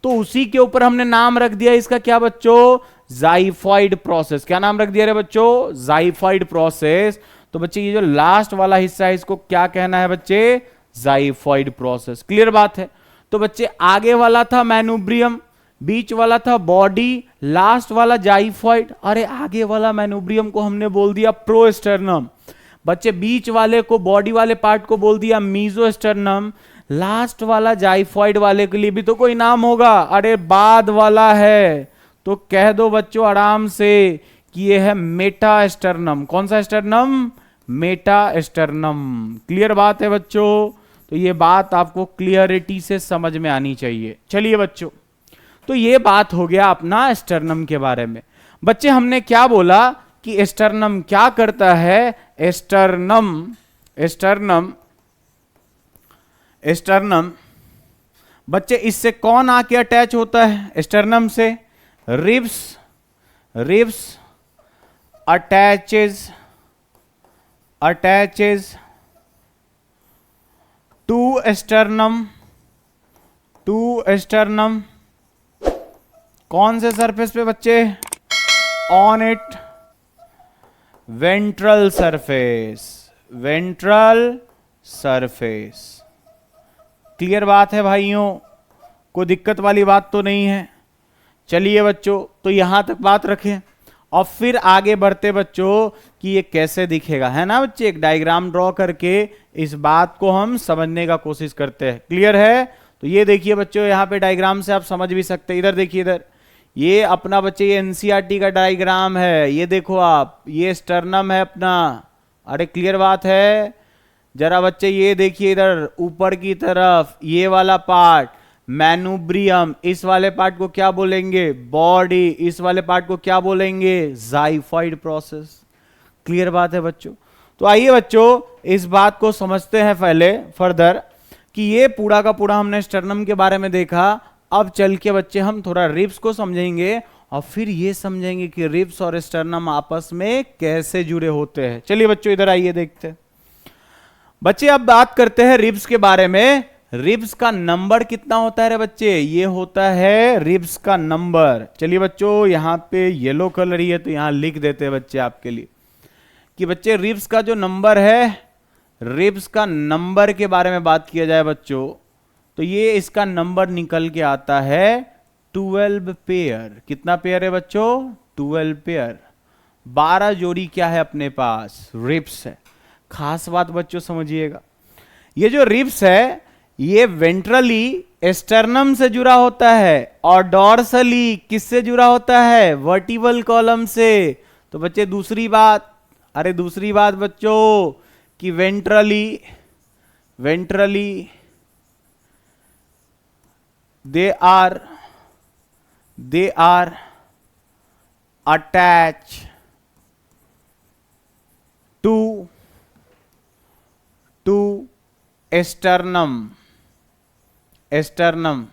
तो उसी के ऊपर हमने नाम रख दिया इसका क्या बच्चों? जाइफॉइड प्रोसेस। क्या नाम रख दिया रे बच्चों? जाइफॉइड प्रोसेस। तो बच्चे ये जो लास्ट वाला हिस्सा है इसको क्या कहना है बच्चे? जाइफॉइड प्रोसेस। क्लियर बात है? तो बच्चे आगे वाला था मैनुब्रियम, बीच वाला था बॉडी, लास्ट वाला जाइफॉइड। अरे आगे वाला मैनुब्रियम को हमने बोल दिया प्रोस्टर्नम बच्चे, बीच वाले को, बॉडी वाले पार्ट को बोल दिया मीजोस्टर्नम, लास्ट वाला जाइफॉइड वाले के लिए भी तो कोई नाम होगा। अरे बाद वाला है तो कह दो बच्चों आराम से कि ये है मेटास्टर्नम। कौन सा स्टर्नम? मेटास्टर्नम। क्लियर बात है बच्चों? तो ये बात आपको क्लियरिटी से समझ में आनी चाहिए। चलिए बच्चों, तो ये बात हो गया अपना स्टर्नम के बारे में। बच्चे हमने क्या बोला कि स्टर्नम क्या करता है? स्टर्नम स्टर्नम स्टर्नम बच्चे, इससे कौन आके अटैच होता है? स्टर्नम से ribs, ribs attaches to sternum, to sternum. कौन से सरफेस पे बच्चे? On it ventral surface, ventral surface. Clear बात है भाइयों, कोई दिक्कत वाली बात तो नहीं है। चलिए बच्चों, तो यहां तक बात रखें और फिर आगे बढ़ते बच्चों कि ये कैसे दिखेगा, है ना बच्चे। एक डायग्राम ड्रॉ करके इस बात को हम समझने का कोशिश करते हैं। क्लियर है? तो ये देखिए बच्चों, यहाँ पे डायग्राम से आप समझ भी सकते हैं। इधर देखिए, इधर ये अपना बच्चे ये एनसीईआरटी का डायग्राम है। ये देखो आप, ये स्टर्नम है अपना। अरे क्लियर बात है। जरा बच्चे ये देखिए इधर ऊपर की तरफ, ये वाला पार्ट मैनुब्रियम, इस वाले पार्ट को क्या बोलेंगे? बॉडी। इस वाले पार्ट को क्या बोलेंगे? जाइफाइड प्रोसेस। क्लियर बात है बच्चों। तो आइए बच्चों इस बात को समझते हैं पहले फर्दर, कि ये पूरा का पूरा हमने स्टर्नम के बारे में देखा। अब चल के बच्चे हम थोड़ा रिब्स को समझेंगे और फिर ये समझेंगे कि रिब्स और स्टर्नम आपस में कैसे जुड़े होते हैं। चलिए बच्चों इधर आइए, देखते हैं बच्चे। अब बात करते हैं रिब्स के बारे में। रिब्स का नंबर कितना होता है रे बच्चे? ये होता है रिब्स का नंबर। चलिए बच्चों, यहां पे येलो कलर ही है तो यहां लिख देते हैं बच्चे आपके लिए कि बच्चे रिब्स का जो नंबर है, रिब्स का नंबर के बारे में बात किया जाए बच्चों, तो ये इसका नंबर निकल के आता है 12 पेयर। कितना पेयर है बच्चों? 12 पेयर। 12 जोड़ी क्या है अपने पास? रिब्स है। खास बात बच्चों समझिएगा, ये जो रिब्स है ये वेंट्रली स्टर्नम से जुड़ा होता है और डॉर्सली किससे जुड़ा होता है? वर्टिबल कॉलम से। तो बच्चे दूसरी बात, अरे दूसरी बात बच्चों कि ventrally they are attach to sternum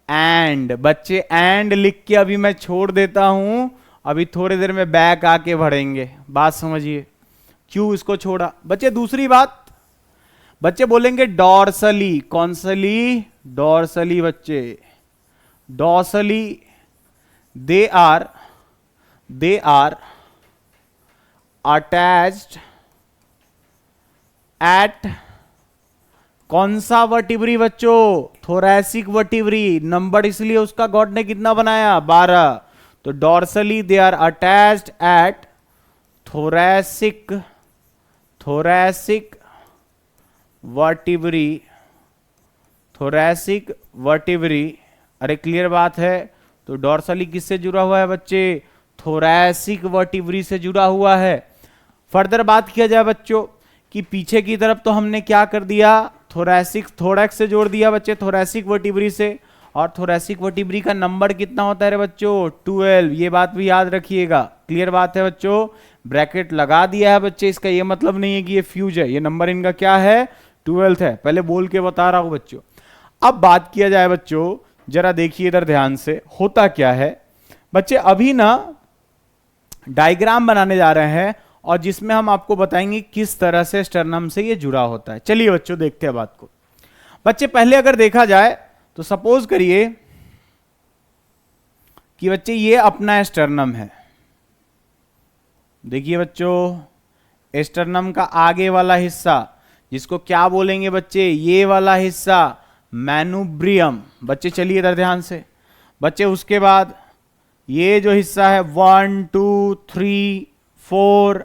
end. बच्चे एंड लिख के अभी मैं छोड़ देता हूं, अभी थोड़ी देर में बैक आके बढ़ेंगे। बात समझिए क्यों इसको छोड़ा। बच्चे दूसरी बात, बच्चे बोलेंगे डॉर्सली। कौन सली? डॉर्सली बच्चे। Dorsally they are attached at कौन सा वर्टिब्री बच्चों? Thoracic vertebrae. नंबर इसलिए उसका गॉड ने कितना बनाया? 12। तो dorsally they are attached at thoracic vertebrae. अरे क्लियर बात है। तो डॉर्सली किससे जुड़ा हुआ है बच्चे? थोरैसिक वर्टिब्री से जुड़ा हुआ है। फर्दर बात किया जाए बच्चों कि पीछे की तरफ तो हमने क्या कर दिया? थोरैक्स से जोड़ दिया बच्चे, थोरैसिक वर्टिब्री से। और थोरैसिक वर्टिब्री का नंबर कितना होता है रे बच्चों? 12। ये बात भी याद रखिएगा। क्लियर बात है बच्चों। ब्रैकेट लगा दिया है बच्चे, इसका ये मतलब नहीं है कि ये फ्यूज है। ये नंबर इनका क्या है? 12 है। पहले बोल के बता रहा हूं बच्चों। अब बात किया जाए बच्चों, जरा देखिए इधर ध्यान से, होता क्या है बच्चे। अभी ना डायग्राम बनाने जा रहे हैं और जिसमें हम आपको बताएंगे किस तरह से स्टर्नम से ये जुड़ा होता है। चलिए बच्चों देखते हैं बात को। बच्चे पहले अगर देखा जाए तो सपोज करिए कि बच्चे ये अपना स्टर्नम है। देखिए बच्चों, स्टर्नम का आगे वाला हिस्सा जिसको क्या बोलेंगे बच्चे? ये वाला हिस्सा मैनुब्रियम। बच्चे चलिए इधर ध्यान से बच्चे। उसके बाद ये जो हिस्सा है 1 2 3 4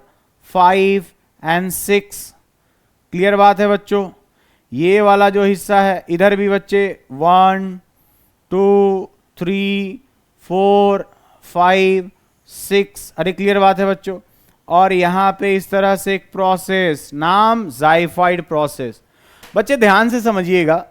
5 एंड 6। क्लियर बात है बच्चों। ये वाला जो हिस्सा है इधर भी बच्चे 1 2 3 4 5 6। अरे क्लियर बात है बच्चों। और यहां पे इस तरह से एक प्रोसेस, नाम जाइफाइड प्रोसेस। बच्चे ध्यान से समझिएगा,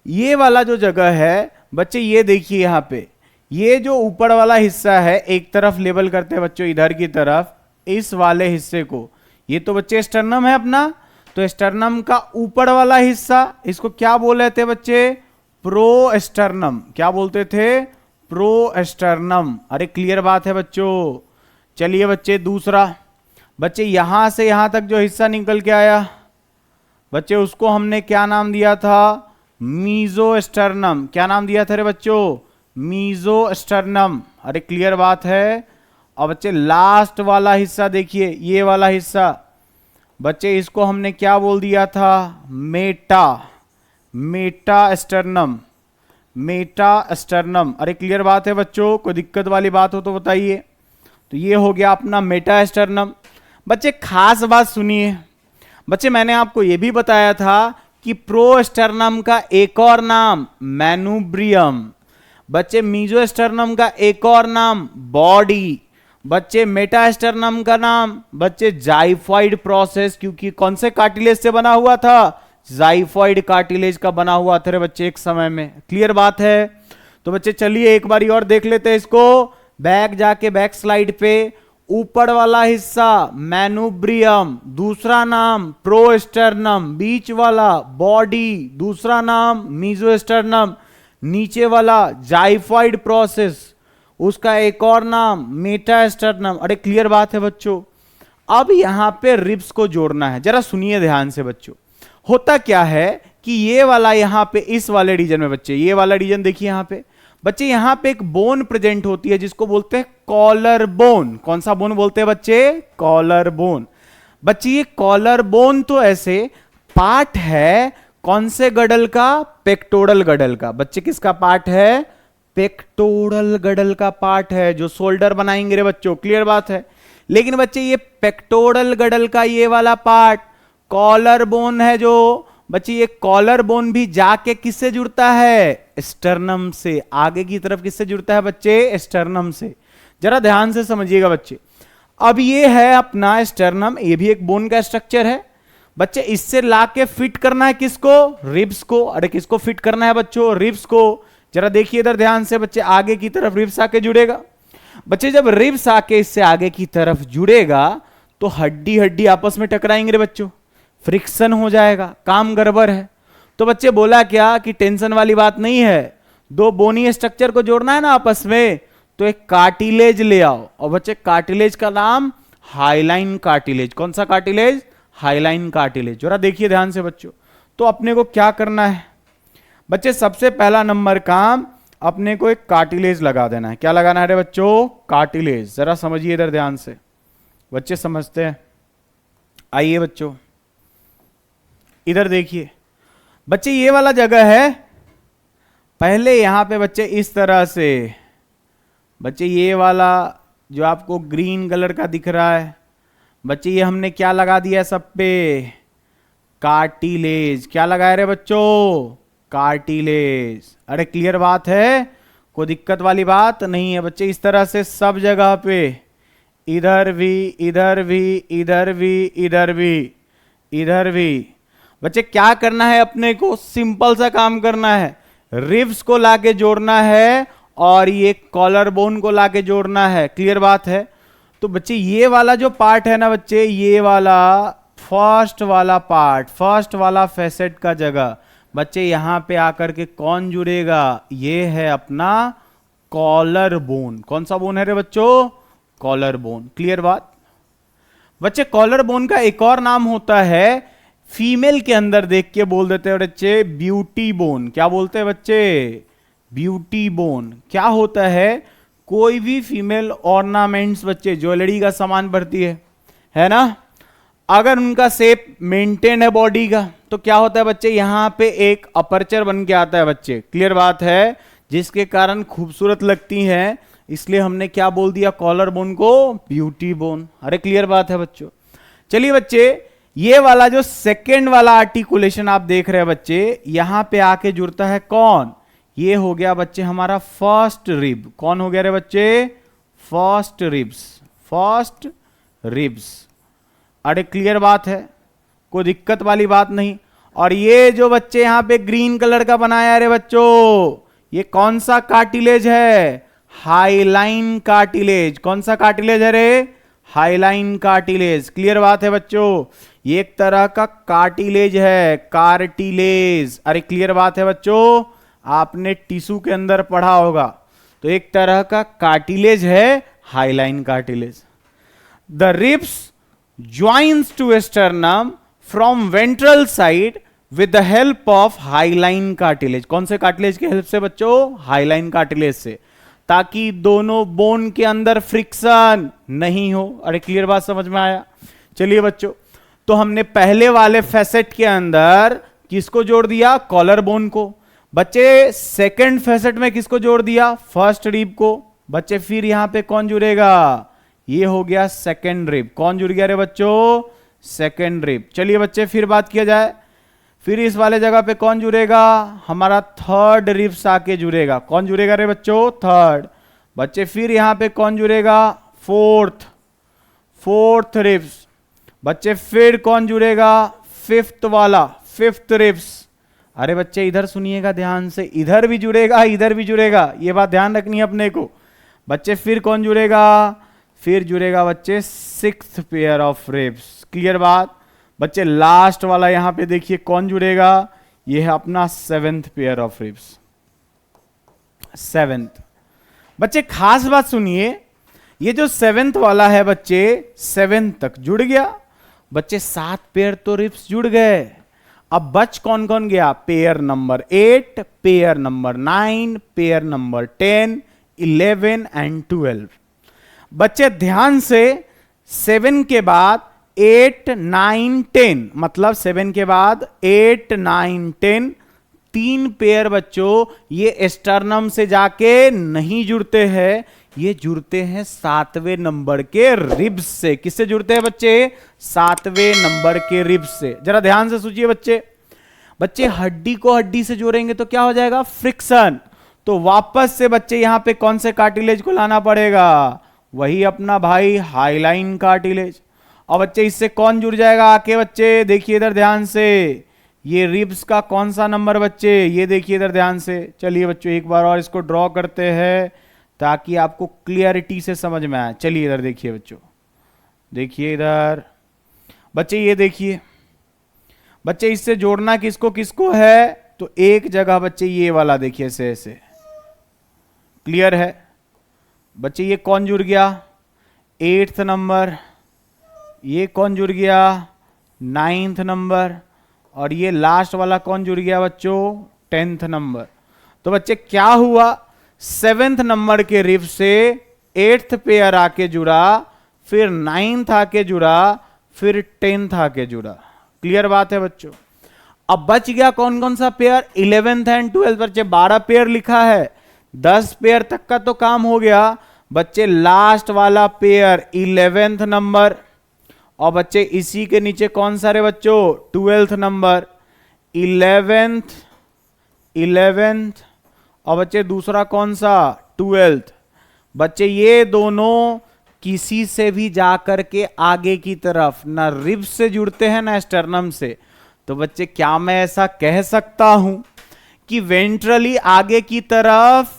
ये वाला जो जगह है बच्चे, ये देखिए यहां पे ये जो ऊपर वाला हिस्सा है, एक तरफ लेबल करते हैं बच्चों इधर की तरफ, इस वाले हिस्से को। ये तो बच्चे स्टर्नम है अपना। तो स्टर्नम का ऊपर वाला हिस्सा, इसको क्या बोल रहे थे बच्चे? प्रोस्टर्नम। क्या बोलते थे? प्रोस्टर्नम। अरे क्लियर बात है बच्चों। चलिए बच्चे दूसरा, बच्चे यहां से यहां तक जो हिस्सा निकल के आया बच्चे, उसको हमने क्या नाम दिया था? मीजोस्टर्नम। क्या नाम दिया था रे बच्चों? मीजोस्टर्नम। अरे क्लियर बात है। और बच्चे लास्ट वाला हिस्सा देखिए, ये वाला हिस्सा बच्चे, इसको हमने क्या बोल दिया था? मेटा। मेटास्टर्नम, मेटास्टर्नम। अरे क्लियर बात है बच्चों, कोई दिक्कत वाली बात हो तो बताइए। तो ये हो गया अपना मेटास्टर्नम। बच्चे खास बात सुनिए, बच्चे मैंने आपको यह भी बताया था कि प्रोस्टर्नम का एक और नाम मैनुब्रियम, बच्चे मीजोस्टर्नम का एक और नाम बॉडी, बच्चे मेटास्टर्नम का नाम बच्चे जाइफॉइड प्रोसेस, क्योंकि कौन से कार्टिलेज से बना हुआ था, जाइफॉइड कार्टिलेज का बना हुआ था रे बच्चे एक समय में। क्लियर बात है। तो बच्चे चलिए एक बारी और देख लेते हैं इसको, बैक जाके बैक स्लाइड पे, ऊपर वाला हिस्सा मैनुब्रियम, दूसरा नाम प्रोस्टर्नम, बीच वाला बॉडी, दूसरा नाम मीजोस्टर्नम, नीचे वाला जाइफॉइड प्रोसेस, उसका एक और नाम मेटास्टर्नम। अरे क्लियर बात है बच्चों। अब यहां पे रिब्स को जोड़ना है, जरा सुनिए ध्यान से बच्चों। होता क्या है कि ये वाला यहां पे इस वाले रीजन में बच्चे, ये वाला रीजन देखिए यहां पे बच्चे, यहां पे एक बोन प्रेजेंट होती है जिसको बोलते हैं कॉलर बोन। कौन सा बोन बोलते हैं बच्चे, कॉलर बोन। बच्चे ये कॉलर बोन तो ऐसे पार्ट है कौन से गडल का, पेक्टोरल गडल का। बच्चे किसका पार्ट है, पेक्टोरल गडल का पार्ट है, जो शोल्डर बनाएंगे रे बच्चों। क्लियर बात है। लेकिन बच्चे ये पेक्टोरल गडल का ये वाला पार्ट कॉलर बोन है, जो बच्चे ये कॉलर बोन भी जाके किससे जुड़ता है, स्टर्नम से। आगे की तरफ किससे जुड़ता है बच्चे, स्टर्नम से। जरा ध्यान से समझिएगा बच्चे। अब ये है अपना स्टर्नम, ये भी एक बोन का स्ट्रक्चर है बच्चे। इससे लाके फिट करना है किसको, रिब्स को। अरे किसको फिट करना है बच्चों, रिब्स को। जरा देखिए इधर ध्यान से बच्चे, आगे की तरफ रिब्स आके जुड़ेगा बच्चे। जब रिब्स आके इससे आगे की तरफ जुड़ेगा तो हड्डी हड्डी आपस में टकराएंगे रे बच्चों, फ्रिक्शन हो जाएगा, काम गड़बड़ है। तो बच्चे बोला क्या कि टेंशन वाली बात नहीं है, दो बोनी स्ट्रक्चर को जोड़ना है ना आपस में, तो एक कार्टिलेज ले आओ। और बच्चे कार्टिलेज का नाम हाइलाइन कार्टिलेज। कौन सा कार्टिलेज, हाइलाइन कार्टिलेज। जरा देखिए ध्यान से बच्चों। तो अपने को क्या करना है बच्चे, सबसे पहला नंबर काम अपने को एक कार्टिलेज लगा देना है। क्या लगाना है रे बच्चों, कार्टिलेज। जरा समझिए इधर ध्यान से बच्चे, समझते हैं। आइए बच्चों इधर देखिए बच्चे, ये वाला जगह है पहले यहां पे बच्चे इस तरह से बच्चे, ये वाला जो आपको ग्रीन कलर का दिख रहा है बच्चे, ये हमने क्या लगा दिया सब पे, कार्टिलेज। क्या लगाया रे बच्चों, कार्टिलेज। अरे क्लियर बात है, कोई दिक्कत वाली बात नहीं है बच्चे। इस तरह से सब जगह पे, इधर भी, इधर भी, इधर भी, इधर भी, इधर भी। बच्चे क्या करना है अपने को, सिंपल सा काम करना है, रिब्स को लाके जोड़ना है और ये कॉलर बोन को लाके जोड़ना है। क्लियर बात है। तो बच्चे ये वाला जो पार्ट है ना बच्चे, ये वाला फर्स्ट वाला पार्ट, फर्स्ट वाला फैसेट का जगह बच्चे, यहां पे आकर के कौन जुड़ेगा, ये है अपना कॉलर बोन। कौन सा बोन है रे बच्चों, कॉलर बोन। क्लियर बात बच्चे। कॉलर बोन का एक और नाम होता है, फीमेल के अंदर देख के बोल देते हैं बच्चे, ब्यूटी बोन। क्या बोलते हैं बच्चे, ब्यूटी बोन। क्या होता है, कोई भी फीमेल ऑर्नामेंट्स बच्चे, ज्वेलरी का सामान भरती है ना, अगर उनका शेप मेंटेन है बॉडी का, तो क्या होता है बच्चे, यहां पे एक अपर्चर बन के आता है बच्चे। क्लियर बात है, जिसके कारण खूबसूरत लगती हैं। इसलिए हमने क्या बोल दिया, कॉलर बोन को ब्यूटी बोन। अरे क्लियर बात है बच्चों। चलिए बच्चे, ये वाला जो सेकेंड वाला आर्टिकुलेशन आप देख रहे हैं बच्चे, यहां पे आके जुड़ता है कौन, ये हो गया बच्चे हमारा फर्स्ट रिब। कौन हो गया रे बच्चे, फर्स्ट रिब्स, फर्स्ट रिब्स। अरे क्लियर बात है, कोई दिक्कत वाली बात नहीं। और ये जो बच्चे यहां पे ग्रीन कलर का बनाया रे बच्चों, ये कौन सा कार्टिलेज है, हाइलाइन कार्टिलेज। कौन सा कार्टिलेज है रे, हाइलाइन कार्टिलेज। क्लियर बात है बच्चों, ये एक तरह का कार्टिलेज है, कार्टिलेज। अरे क्लियर बात है बच्चों, आपने टिश्यू के अंदर पढ़ा होगा, तो एक तरह का कार्टिलेज है hyaline cartilage. The ribs joins to sternum from ventral side with the help of hyaline cartilage। कौन से कार्टिलेज के हेल्प से बच्चों, हाइलाइन कार्टिलेज से, ताकि दोनों बोन के अंदर फ्रिक्शन नहीं हो। अरे क्लियर बात समझ में आया। चलिए बच्चों, तो हमने पहले वाले फैसेट के अंदर किसको जोड़ दिया? कॉलर बोन को। बच्चे सेकंड फैसेट में किसको जोड़ दिया? फर्स्ट रिब को। बच्चे फिर यहां पे कौन जुड़ेगा? ये हो गया सेकंड रिब। कौन जुड़ गया रे बच्चों? Second rib. चलिए बच्चे फिर बात किया जाए, फिर इस वाले जगह पे कौन जुड़ेगा? हमारा थर्ड रिब्स आके जुड़ेगा। कौन जुड़ेगा रे बच्चों? थर्ड। बच्चे फिर यहां पे कौन जुड़ेगा? Fourth ribs. बच्चे फिर कौन जुड़ेगा? फिफ्थ वाला, फिफ्थ रिब्स। अरे बच्चे इधर सुनिएगा ध्यान से, इधर भी जुड़ेगा, इधर भी जुड़ेगा, ये बात ध्यान रखनी है अपने को। बच्चे फिर कौन जुड़ेगा? फिर जुड़ेगा बच्चे sixth pair of ribs. Clear बात? बच्चे लास्ट वाला यहां पे देखिए कौन जुड़ेगा? ये है अपना seventh pair of ribs, seventh. बच्चे खास बात सुनिए, ये जो सेवेंथ वाला है बच्चे, सेवेंथ तक जुड़ गया। बच्चे 7 पेयर तो रिब्स जुड़ गए। अब बच कौन कौन गया? Pair number 8, pair number 9, pair number 10, 11 and 12। बच्चे ध्यान से, 7 के बाद 8, 9, 10, मतलब 7 के बाद 8, 9, 10, 3 पेयर बच्चों ये एस्टर्नम से जाके नहीं जुड़ते हैं, ये जुड़ते हैं 7वें नंबर के रिब्स से। किससे जुड़ते हैं बच्चे? 7वें नंबर के रिब्स से। जरा ध्यान से सोचिए बच्चे। बच्चे हड्डी को हड्डी से जोड़ेंगे तो क्या हो जाएगा? फ्रिक्शन। तो वापस से बच्चे यहां पे कौन से कार्टिलेज को लाना पड़ेगा? वही अपना भाई हाइलाइन कार्टिलेज। और बच्चे इससे कौन जुड़ जाएगा आके? बच्चे देखिए इधर ध्यान से, ये रिब्स का कौन सा नंबर बच्चे? ये देखिए इधर ध्यान से। चलिए बच्चों एक बार और इसको ड्रॉ करते हैं ताकि आपको क्लियरिटी से समझ में आए। चलिए इधर देखिए बच्चों, देखिए इधर बच्चे, ये देखिए बच्चे, इससे जोड़ना किसको किसको है? तो एक जगह बच्चे ये वाला देखिए ऐसे ऐसे। क्लियर है बच्चे? ये कौन जुड़ गया? 8th number. ये कौन जुड़ गया? 9th number. और ये लास्ट वाला कौन जुड़ गया बच्चों? 10th number. तो बच्चे क्या हुआ? 7th नंबर के रिब से 8th पेयर आके जुड़ा, फिर 9th आके जुड़ा, फिर 10th आके जुड़ा। क्लियर बात है बच्चों? अब बच गया कौन कौन सा पेयर? 11th and 12th। बच्चे 12 पेयर लिखा है, 10 पेयर तक का तो काम हो गया। बच्चे लास्ट वाला पेयर 11th नंबर, और बच्चे इसी के नीचे कौन सा रे बच्चों? 12th number. 11th और बच्चे दूसरा कौन सा? 12th। बच्चे ये दोनों किसी से भी जाकर के आगे की तरफ ना रिब से जुड़ते हैं ना स्टर्नम से। तो बच्चे क्या मैं ऐसा कह सकता हूं कि वेंट्रली आगे की तरफ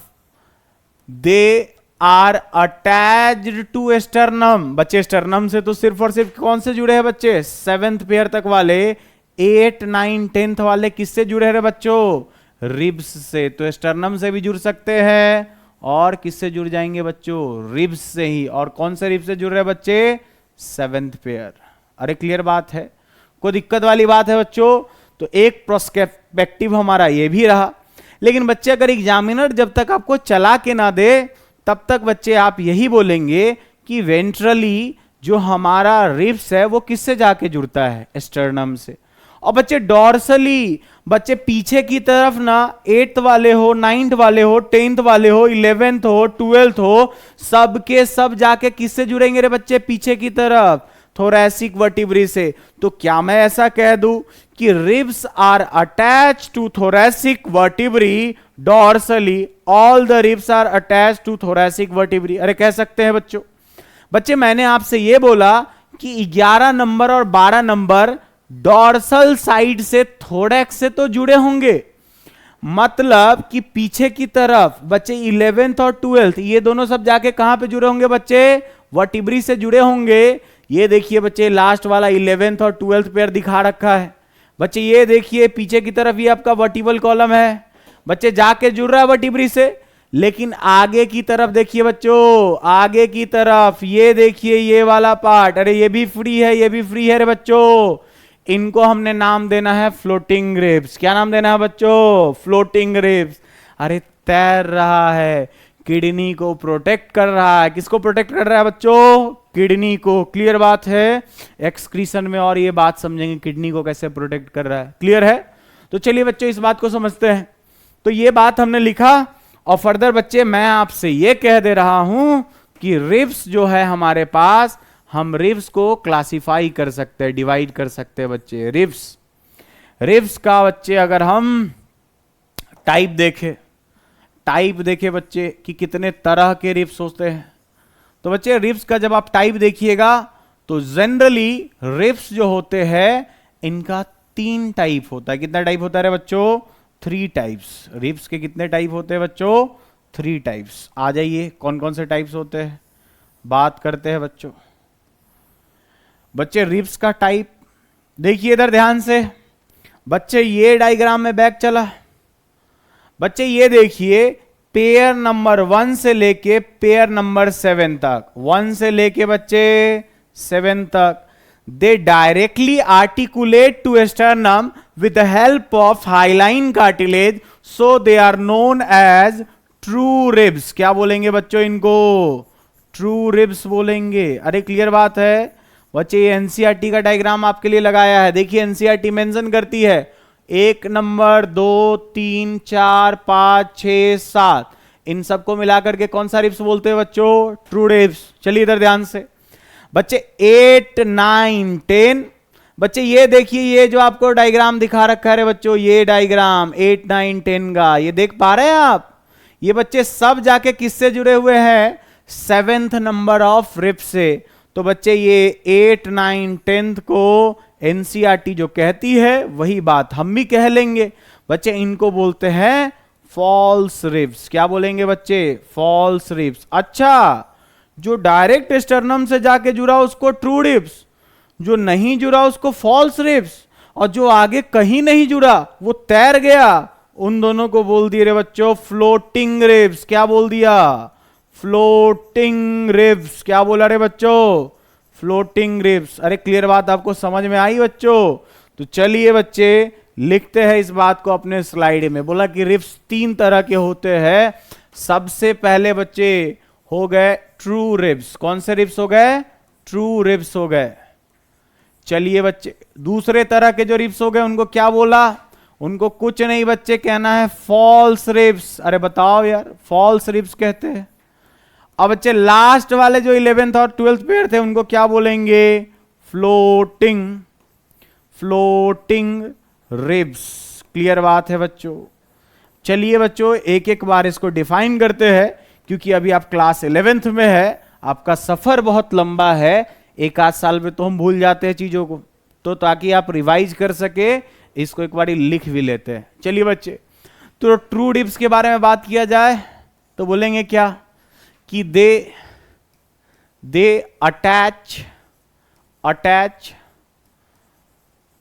they are attached to sternum? बच्चे स्टर्नम से तो सिर्फ और सिर्फ कौन से जुड़े हैं बच्चे? 7th पेयर तक वाले। 8, 9, 10th वाले किससे जुड़े हैं बच्चों? रिब्स से। तो स्टर्नम से भी जुड़ सकते हैं, और किससे जुड़ जाएंगे बच्चों? रिब्स से ही। और कौन से रिब्स से जुड़ रहे हैं बच्चे? 7th pair. अरे क्लियर बात है? कोई दिक्कत वाली बात है बच्चों? तो एक प्रोस्पेक्टिव हमारा ये भी रहा। लेकिन बच्चे अगर एग्जामिनर जब तक आपको चला के ना दे तब तक बच्चे आप यही बोलेंगे कि वेंट्रली जो हमारा रिब्स है वो किससे जाके जुड़ता है? स्टर्नम से। और बच्चे डॉर्सली, बच्चे पीछे की तरफ ना 8th वाले हो, 9th वाले हो, 10th वाले हो, 11th हो, 12th हो, सब के सब जाके किससे जुड़ेंगे रे बच्चे? पीछे की तरफ, थोरैसिक वर्टिब्री से। तो क्या मैं ऐसा कह दूं कि ribs are attach to thoracic vertebrae dorsally? All the ribs are attach to thoracic vertebrae. अरे कह सकते हैं बच्चों। बच्चे मैंने आपसे यह बोला कि 11 नंबर और 12 नंबर डॉर्सल साइड से थोरैक्स से तो जुड़े होंगे, मतलब कि पीछे की तरफ बच्चे 11th और 12th ये दोनों सब जाके कहां पे जुड़े होंगे बच्चे? वर्टिब्री से जुड़े होंगे। ये देखिए बच्चे लास्ट वाला 11th और 12th पेयर दिखा रखा है। बच्चे ये देखिए पीछे की तरफ ये आपका वर्टिबल कॉलम है, बच्चे जाके जुड़ रहा है वर्टिब्री से। लेकिन आगे की तरफ देखिए बच्चों, आगे की तरफ ये देखिए ये वाला पार्ट, अरे ये भी फ्री है, ये भी फ्री है रे बच्चों। इनको हमने नाम देना है फ्लोटिंग रिब्स। क्या नाम देना है बच्चों? Floating ribs. अरे तैर रहा है, किडनी को प्रोटेक्ट कर रहा है। किसको प्रोटेक्ट कर रहा है बच्चों? किडनी को। क्लियर बात है? एक्सक्रीशन में और ये बात समझेंगे किडनी को कैसे प्रोटेक्ट कर रहा है। क्लियर है? तो चलिए बच्चों इस बात को समझते हैं। तो ये बात हमने लिखा और फर्दर बच्चे मैं आपसे ये कह दे रहा हूं कि रिब्स जो है हमारे पास, हम रिब्स को क्लासिफाई कर सकते हैं, डिवाइड कर सकते हैं बच्चे। रिब्स का बच्चे अगर हम टाइप देखे बच्चे कि कितने तरह के रिब्स होते हैं, तो बच्चे रिब्स का जब आप टाइप देखिएगा तो जनरली रिब्स जो होते हैं इनका 3 टाइप होता है। कितना टाइप होता है बच्चों? 3 टाइप्स। रिब्स के कितने टाइप होते हैं बच्चों? 3 टाइप्स। आ जाइए कौन कौन से टाइप्स होते हैं बात करते हैं बच्चों। बच्चे रिब्स का टाइप देखिए इधर ध्यान से बच्चे, ये डायग्राम में बैक चला बच्चे, ये देखिए पेयर नंबर 1 से लेके पेयर नंबर 7 तक, 1 से लेके बच्चे 7 तक, they directly articulate to sternum with the help of hyaline cartilage, so they are known as true ribs। क्या बोलेंगे बच्चों इनको? ट्रू रिब्स बोलेंगे। अरे क्लियर बात है बच्चे, ये एनसीईआरटी का डायग्राम आपके लिए लगाया है। देखिए एनसीईआरटी मेंशन करती है 1 नंबर 2 3 4 5 6 7, इन सबको मिलाकर के कौन सा रिब्स बोलते हैं बच्चों? True ribs. चलिए इधर ध्यान से बच्चे 8 9 10, बच्चे ये देखिए ये जो आपको डायग्राम दिखा रखा है बच्चों, ये डायग्राम 8 9 10 का, ये देख पा रहे हैं आप? ये बच्चे सब जाके किससे जुड़े हुए हैं? 7th नंबर ऑफ रिब्स से। तो बच्चे ये 8 9 10 को एनसीईआरटी जो कहती है वही बात हम भी कह लेंगे बच्चे, इनको बोलते हैं फॉल्स रिब्स। क्या बोलेंगे बच्चे? False ribs. अच्छा, जो डायरेक्ट स्टर्नम से जाके जुड़ा उसको ट्रू रिब्स, जो नहीं जुड़ा उसको फॉल्स रिब्स, और जो आगे कहीं नहीं जुड़ा वो तैर गया, उन दोनों को बोल दिए रे बच्चों फ्लोटिंग रिब्स। क्या बोल दिया? Floating ribs. क्या बोला रे बच्चों? Floating ribs. अरे क्लियर बात आपको समझ में आई बच्चों? तो चलिए बच्चे लिखते हैं इस बात को अपने स्लाइड में। बोला कि रिब्स 3 तरह के होते हैं। सबसे पहले बच्चे हो गए ट्रू रिब्स। कौन से रिब्स हो गए? ट्रू रिब्स हो गए। चलिए बच्चे दूसरे तरह के जो रिब्स हो गए उनको क्या बोला? उनको कुछ नहीं बच्चे कहना है फॉल्स रिब्स। अरे बताओ यार, फॉल्स रिब्स कहते हैं। अब बच्चे लास्ट वाले जो 11th और 12th पेयर थे उनको क्या बोलेंगे? Floating ribs. क्लियर बात है बच्चों? चलिए बच्चों एक एक बार इसको डिफाइन करते हैं, क्योंकि अभी आप क्लास 11th में है, आपका सफर बहुत लंबा है, 1 आध साल में तो हम भूल जाते हैं चीजों को, तो ताकि आप रिवाइज कर सके इसको एक बार लिख भी लेते हैं। चलिए बच्चे, तो ट्रू रिब्स के बारे में बात किया जाए तो बोलेंगे क्या कि they attach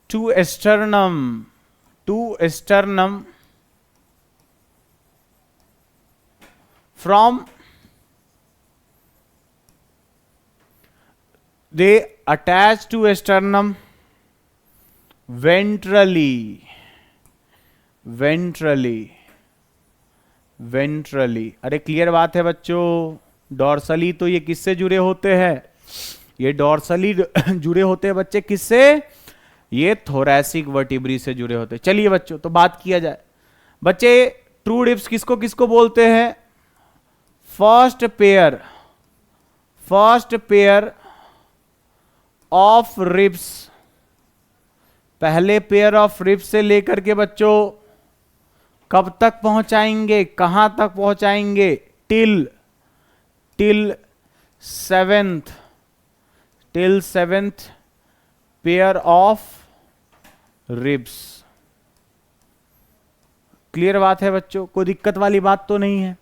to sternum from they attach to sternum ventrally। अरे क्लियर बात है बच्चों? डॉर्सली तो ये किससे जुड़े होते हैं? ये डॉर्सली जुड़े होते हैं बच्चे किससे? ये थोरैसिक वर्टिब्री से जुड़े होते हैं। चलिए बच्चों तो बात किया जाए बच्चे, ट्रू रिब्स किसको किसको बोलते हैं? फर्स्ट पेयर ऑफ रिब्स, पहले पेयर ऑफ रिब्स से लेकर के बच्चों कब तक पहुंचाएंगे, कहां तक पहुंचाएंगे? Till seventh pair of ribs. Clear बात है बच्चों? कोई दिक्कत वाली बात तो नहीं है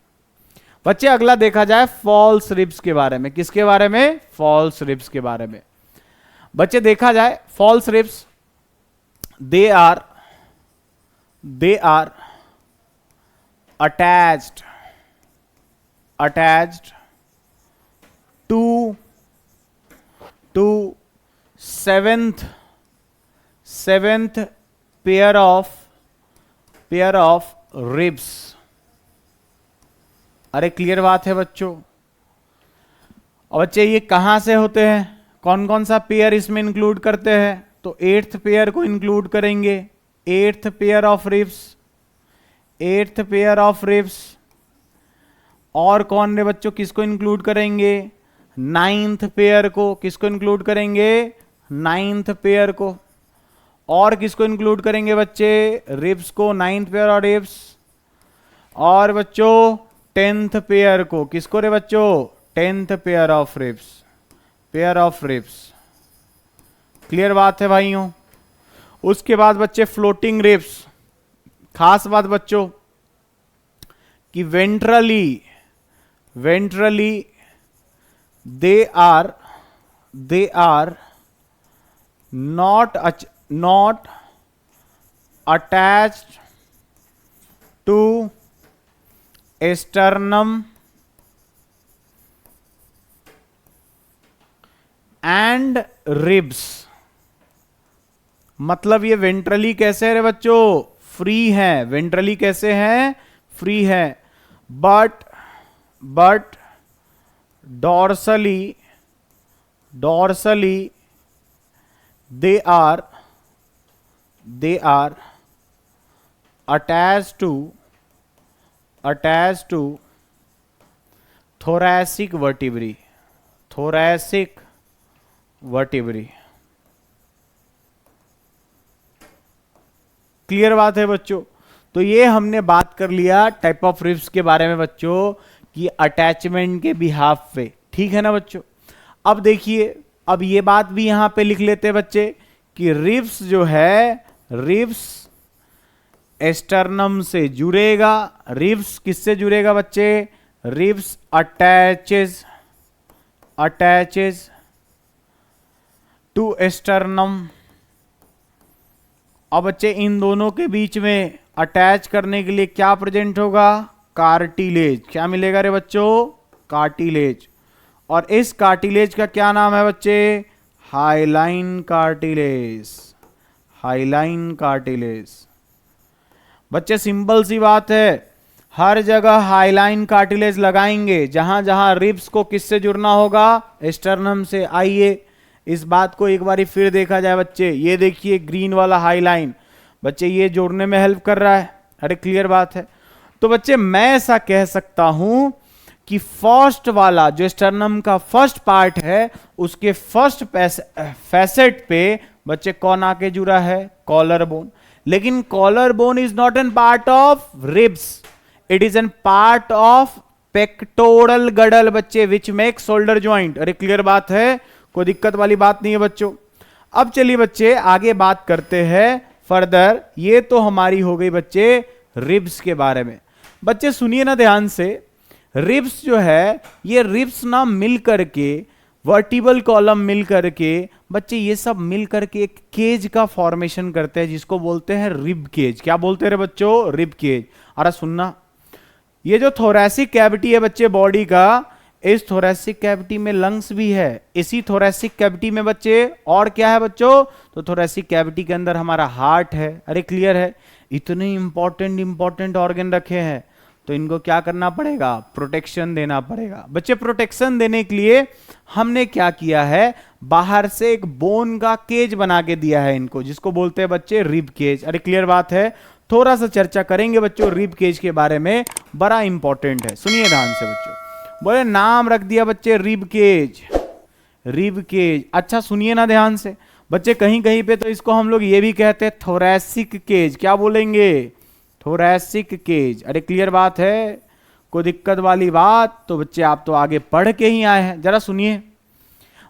बच्चे। अगला देखा जाए फॉल्स रिब्स के बारे में। किसके बारे में? फॉल्स रिब्स के बारे में बच्चे देखा जाए। False ribs they are attached to seventh pair of ribs. अरे क्लियर बात है बच्चों? और बच्चे ये कहां से होते हैं? कौन कौन सा पेयर इसमें इंक्लूड करते हैं? तो 8th पेयर को इंक्लूड करेंगे, eighth pair of ribs, eighth pair of ribs. और कौन रे बच्चों, किसको इंक्लूड करेंगे, नाइन्थ पेयर को। किसको इंक्लूड करेंगे, नाइन्थ पेयर को। और किसको इंक्लूड करेंगे बच्चे, रिब्स को, नाइन्थ पेयर और रिब्स। और बच्चों टेंथ पेयर को। किसको रे बच्चों, tenth pair of ribs, pair of ribs. Clear बात है भाइयों। उसके बाद बच्चे फ्लोटिंग रिब्स। खास बात बच्चों कि ventrally, ventrally they are not attached to sternum and ribs। मतलब ये वेंट्रली कैसे है बच्चों, फ्री है। वेंट्रली कैसे है, फ्री है। But dorsally they are attached to thoracic vertebrae, thoracic vertebrae। Clear बात है बच्चों। तो ये हमने बात कर लिया टाइप ऑफ रिब्स के बारे में बच्चों कि अटैचमेंट के बिहाफ पे, ठीक है ना बच्चों। अब देखिए, अब ये बात भी यहां पे लिख लेते हैं बच्चे कि रिब्स जो है, रिब्स एस्टर्नम से जुड़ेगा। रिब्स किससे जुड़ेगा बच्चे, रिब्स अटैचेज टू एस्टर्नम। अब बच्चे इन दोनों के बीच में अटैच करने के लिए क्या प्रेजेंट होगा, कार्टिलेज। क्या मिलेगा रे बच्चों, कार्टिलेज। और इस कार्टिलेज का क्या नाम है बच्चे, हाइलाइन कार्टिलेज, हाइलाइन कार्टिलेज। बच्चे सिंपल सी बात है, हर जगह हाइलाइन कार्टिलेज लगाएंगे जहां जहां रिब्स को किससे जुड़ना होगा, एस्टर्नम से। आइए इस बात को एक बार फिर देखा जाए बच्चे। ये देखिए ग्रीन वाला हाइलाइन बच्चे, ये जोड़ने में हेल्प कर रहा है। अरे क्लियर बात है। तो बच्चे मैं ऐसा कह सकता हूं कि फर्स्ट वाला जो स्टर्नम का फर्स्ट पार्ट है, उसके फर्स्ट फैसेट पे बच्चे कौन आके जुड़ा है, कॉलर बोन। लेकिन collar bone is not an part of ribs, it is an part of pectoral girdle बच्चे, विच मेक शोल्डर ज्वाइंट। अरे क्लियर बात है, कोई दिक्कत वाली बात नहीं है बच्चों। अब चलिए बच्चे आगे बात करते हैं फर्दर। ये तो हमारी हो गई बच्चे रिब्स के बारे में। बच्चे सुनिए ना ध्यान से, रिब्स जो है, ये रिब्स ना मिल करके, वर्टिबल कॉलम मिल करके बच्चे, ये सब मिल करके एक केज का फॉर्मेशन करते हैं जिसको बोलते हैं रिब केज। क्या बोलते हैं रे बच्चों, रिब केज। अरे सुनना, ये जो थोरैसिक कैविटी है बच्चे बॉडी का, इस थोरैसिक कैविटी में लंग्स भी है। इसी थोरैसिक कैविटी में बच्चे और क्या है बच्चों, तो थोरैसिक कैविटी के अंदर हमारा हार्ट है। अरे क्लियर है। इतने इंपॉर्टेंट ऑर्गन रखे हैं, तो इनको क्या करना पड़ेगा, प्रोटेक्शन देना पड़ेगा। बच्चे प्रोटेक्शन देने के लिए हमने क्या किया है, बाहर से एक बोन का केज बना के दिया है इनको, जिसको बोलते हैं बच्चे रिब केज। अरे क्लियर बात है। थोड़ा सा चर्चा करेंगे बच्चों रिब केज के बारे में, बड़ा इंपॉर्टेंट है। सुनिए ध्यान से बच्चों। बोले नाम रख दिया बच्चे रिब केज, रिब केज। अच्छा सुनिए ना ध्यान से बच्चे, कहीं कहीं पे तो इसको हम लोग ये भी कहते हैं थोरैसिक केज। क्या बोलेंगे, थोरैसिक केज। अरे क्लियर बात है, कोई दिक्कत वाली बात तो बच्चे आप तो आगे पढ़ के ही आए हैं। जरा सुनिए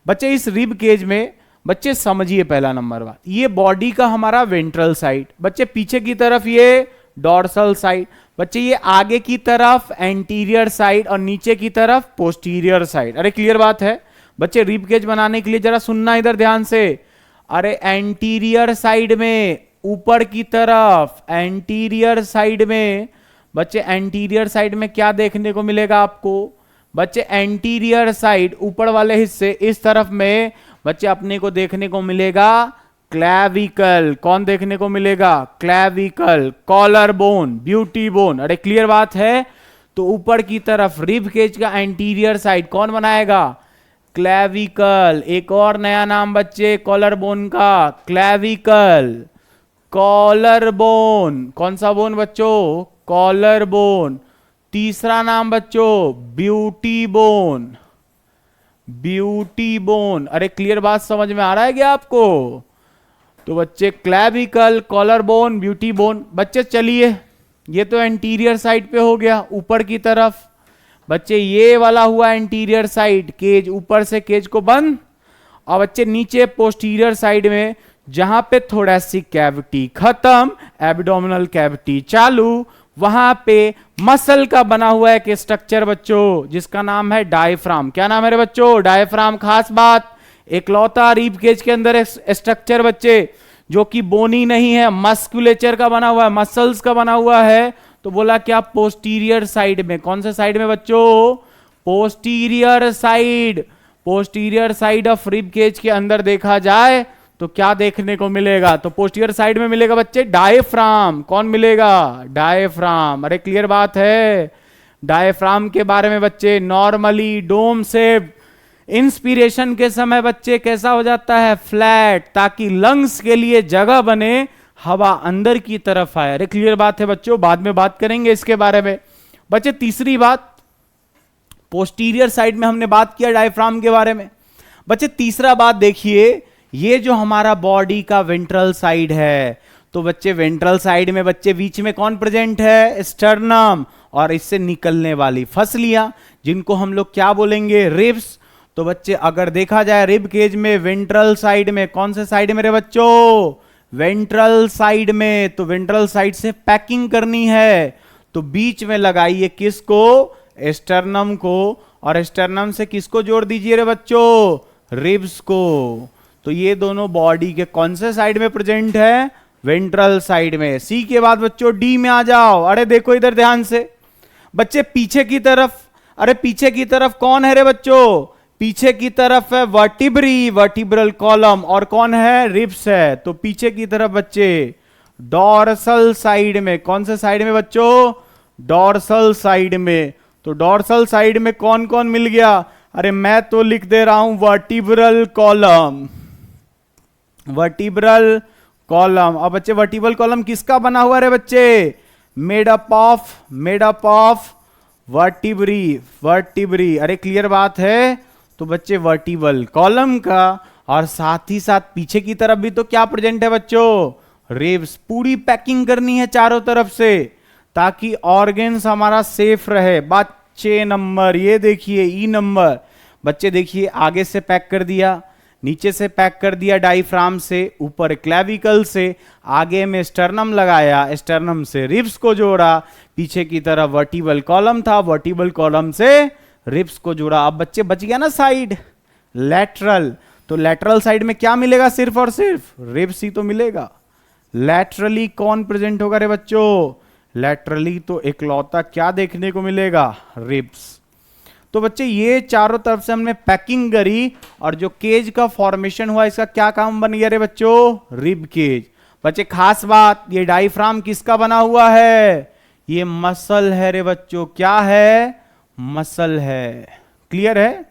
बच्चे, इस रिब केज में बच्चे समझिए पहला नंबर बात, ये बॉडी का हमारा वेंट्रल साइड बच्चे, पीछे की तरफ ये डॉर्सल साइड बच्चे, ये आगे की तरफ एंटीरियर साइड और नीचे की तरफ पोस्टीरियर साइड। अरे क्लियर बात है बच्चे। रिब केज बनाने के लिए जरा सुनना इधर ध्यान से। अरे एंटीरियर साइड में, ऊपर की तरफ एंटीरियर साइड में बच्चे, एंटीरियर साइड में क्या देखने को मिलेगा आपको बच्चे, एंटीरियर साइड ऊपर वाले हिस्से इस तरफ में बच्चे अपने को देखने को मिलेगा क्लैविकल। कौन देखने को मिलेगा, clavicle, collar bone, beauty bone. अरे क्लियर बात है। तो ऊपर की तरफ रिब केज का एंटीरियर साइड कौन बनाएगा, क्लैविकल। एक और नया नाम बच्चे कॉलर बोन का, क्लैविकल, कॉलर बोन। कौन सा बोन बच्चों? Collar bone. तीसरा नाम बच्चों ब्यूटी बोन। Beauty bone. अरे क्लियर बात समझ में आ रहा है क्या आपको? तो बच्चे clavicle, collar bone, beauty bone. बच्चे चलिए, ये तो एंटीरियर साइड पे हो गया ऊपर की तरफ। बच्चे ये वाला हुआ एंटीरियर साइड, केज, ऊपर से केज को बंद। और बच्चे नीचे पोस्टीरियर साइड में जहां पे थोरैसिक कैविटी खत्म, एब्डोमिनल कैविटी चालू, वहां पे मसल का बना हुआ एक स्ट्रक्चर बच्चों जिसका नाम है डायफ्राम। क्या नाम है रे बच्चों? डायफ्राम। खास बात, एकलौता रिब केज के अंदर एक स्ट्रक्चर बच्चे जो कि बोनी नहीं है, मस्कुलेचर का बना हुआ है, मसल्स का बना हुआ है। तो बोला क्या? पोस्टीरियर साइड में। कौन से साइड में बच्चों? Posterior side. Posterior side of rib cage के अंदर देखा जाए तो क्या देखने को मिलेगा? तो पोस्टीरियर साइड में मिलेगा बच्चे डायफ्राम। कौन मिलेगा? डायफ्राम। अरे क्लियर बात है? डायफ्राम के बारे में बच्चे, नॉर्मली डोम शेप, इंस्पिरेशन के समय बच्चे कैसा हो जाता है? फ्लैट, ताकि लंग्स के लिए जगह बने, हवा अंदर की तरफ आए। अरे क्लियर बात है बच्चों? बाद में बात करेंगे इसके बारे में। बच्चे तीसरी बात, पोस्टीरियर साइड में हमने बात किया डायफ्राम के बारे में। बच्चे तीसरा बात देखिए, ये जो हमारा बॉडी का वेंट्रल साइड है, तो बच्चे वेंट्रल साइड में बच्चे बीच में कौन प्रेजेंट है? स्टर्नम, और इससे निकलने वाली फसलियां जिनको हम लोग क्या बोलेंगे? रिब्स। तो बच्चे अगर देखा जाए रिब केज में वेंट्रल साइड में, कौन से साइड में रे बच्चों? वेंट्रल साइड में। तो वेंट्रल साइड से पैकिंग करनी है तो बीच में लगाइए किसको? स्टर्नम को। और स्टर्नम से किसको जोड़ दीजिए रे बच्चों? रिब्स को। तो ये दोनों बॉडी के कौन से साइड में प्रेजेंट है? वेंट्रल साइड में। सी के बाद बच्चों डी में आ जाओ। अरे देखो इधर ध्यान से बच्चे, पीछे की तरफ। अरे पीछे की तरफ कौन है रे बच्चों? पीछे की तरफ है वर्टिब्री, वर्टिब्रल कॉलम। और कौन है? रिब्स है। तो पीछे की तरफ बच्चे डॉर्सल साइड में। कौन से साइड में बच्चों? डॉर्सल साइड में। तो डॉर्सल साइड में कौन कौन मिल गया? अरे मैं तो लिख दे रहा हूं वर्टिब्रल कॉलम। Vertebral column. अब बच्चे वर्टिब्रल कॉलम किसका बना हुआ है बच्चे? Made up of vertebrae. Vertebrae. अरे क्लियर बात है? तो बच्चे वर्टिब्रल कॉलम का, और साथ ही साथ पीछे की तरफ भी तो क्या प्रेजेंट है बच्चों? रिब्स। पूरी पैकिंग करनी है चारों तरफ से ताकि ऑर्गन्स हमारा सेफ रहे। बच्चे नंबर ये देखिए, ई नंबर। बच्चे देखिए, आगे से पैक कर दिया, नीचे से पैक कर दिया डायफ्राम से, ऊपर क्लैविकल से, आगे में स्टर्नम लगाया, स्टर्नम से रिब्स को जोड़ा, पीछे की तरफ वर्टिब्रल कॉलम था, वर्टिब्रल कॉलम से रिब्स को जोड़ा। अब बच्चे बच गया ना साइड लैटरल। तो लैटरल साइड में क्या मिलेगा? सिर्फ और सिर्फ रिब्स ही तो मिलेगा। लैटरली कौन प्रेजेंट होगा रे बच्चों? लैटरली तो इकलौता क्या देखने को मिलेगा? रिब्स। तो बच्चे ये चारों तरफ से हमने पैकिंग करी, और जो केज का फॉर्मेशन हुआ इसका क्या काम बन गया रे बच्चों? Rib cage. बच्चे खास बात, ये डायफ्राम किसका बना हुआ है? ये मसल है रे बच्चों। क्या है? मसल है। क्लियर है?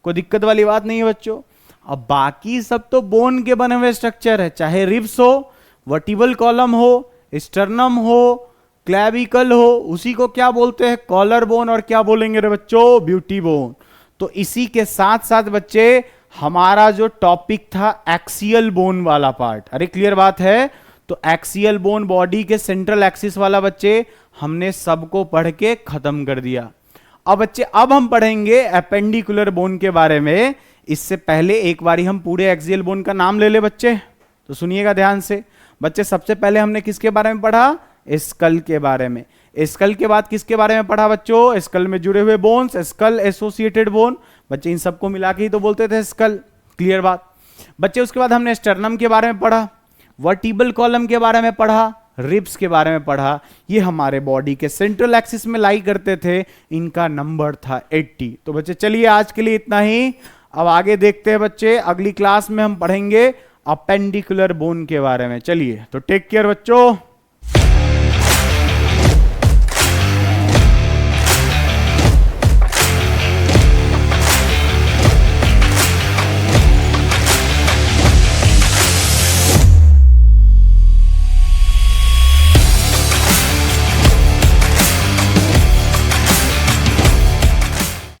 कोई दिक्कत वाली बात नहीं है बच्चों। अब बाकी सब तो बोन के बने हुए स्ट्रक्चर है, चाहे रिब्स हो, वर्टिब्रल कॉलम हो, स्टर्नम हो, क्लैविकल हो, उसी को क्या बोलते हैं? Collar bone. और क्या बोलेंगे रे बच्चों? Beauty bone. तो इसी के साथ साथ बच्चे हमारा जो टॉपिक था एक्सियल बोन वाला पार्ट। अरे क्लियर बात है? तो एक्सियल बोन बॉडी के सेंट्रल एक्सिस वाला बच्चे हमने सबको पढ़ के खत्म कर दिया। अब बच्चे अब हम पढ़ेंगे एपेंडिकुलर बोन के बारे में। इससे पहले एक बारी हम पूरे एक्सियल बोन का नाम ले ले बच्चे, तो सुनिएगा ध्यान से। बच्चे सबसे पहले हमने किसके बारे में पढ़ा? स्कल के बारे में। स्कल के बाद किसके बारे में पढ़ा बच्चों? स्कल में जुड़े हुए बोन्स, स्कल एसोसिएटेड बोन। बच्चे इन सबको मिला के ही तो बोलते थे स्कल। क्लियर बात? बच्चे उसके बाद हमने स्टर्नम के बारे में पढ़ा, वर्टिब्रल कॉलम के बारे में पढ़ा, रिब्स के बारे में पढ़ा। ये हमारे बॉडी के सेंट्रल एक्सिस में लाई करते थे, इनका नंबर था 80। तो बच्चे चलिए आज के लिए इतना ही। अब आगे देखते हैं बच्चे, अगली क्लास में हम पढ़ेंगे अपेंडिकुलर बोन के बारे में। चलिए, तो टेक केयर बच्चों।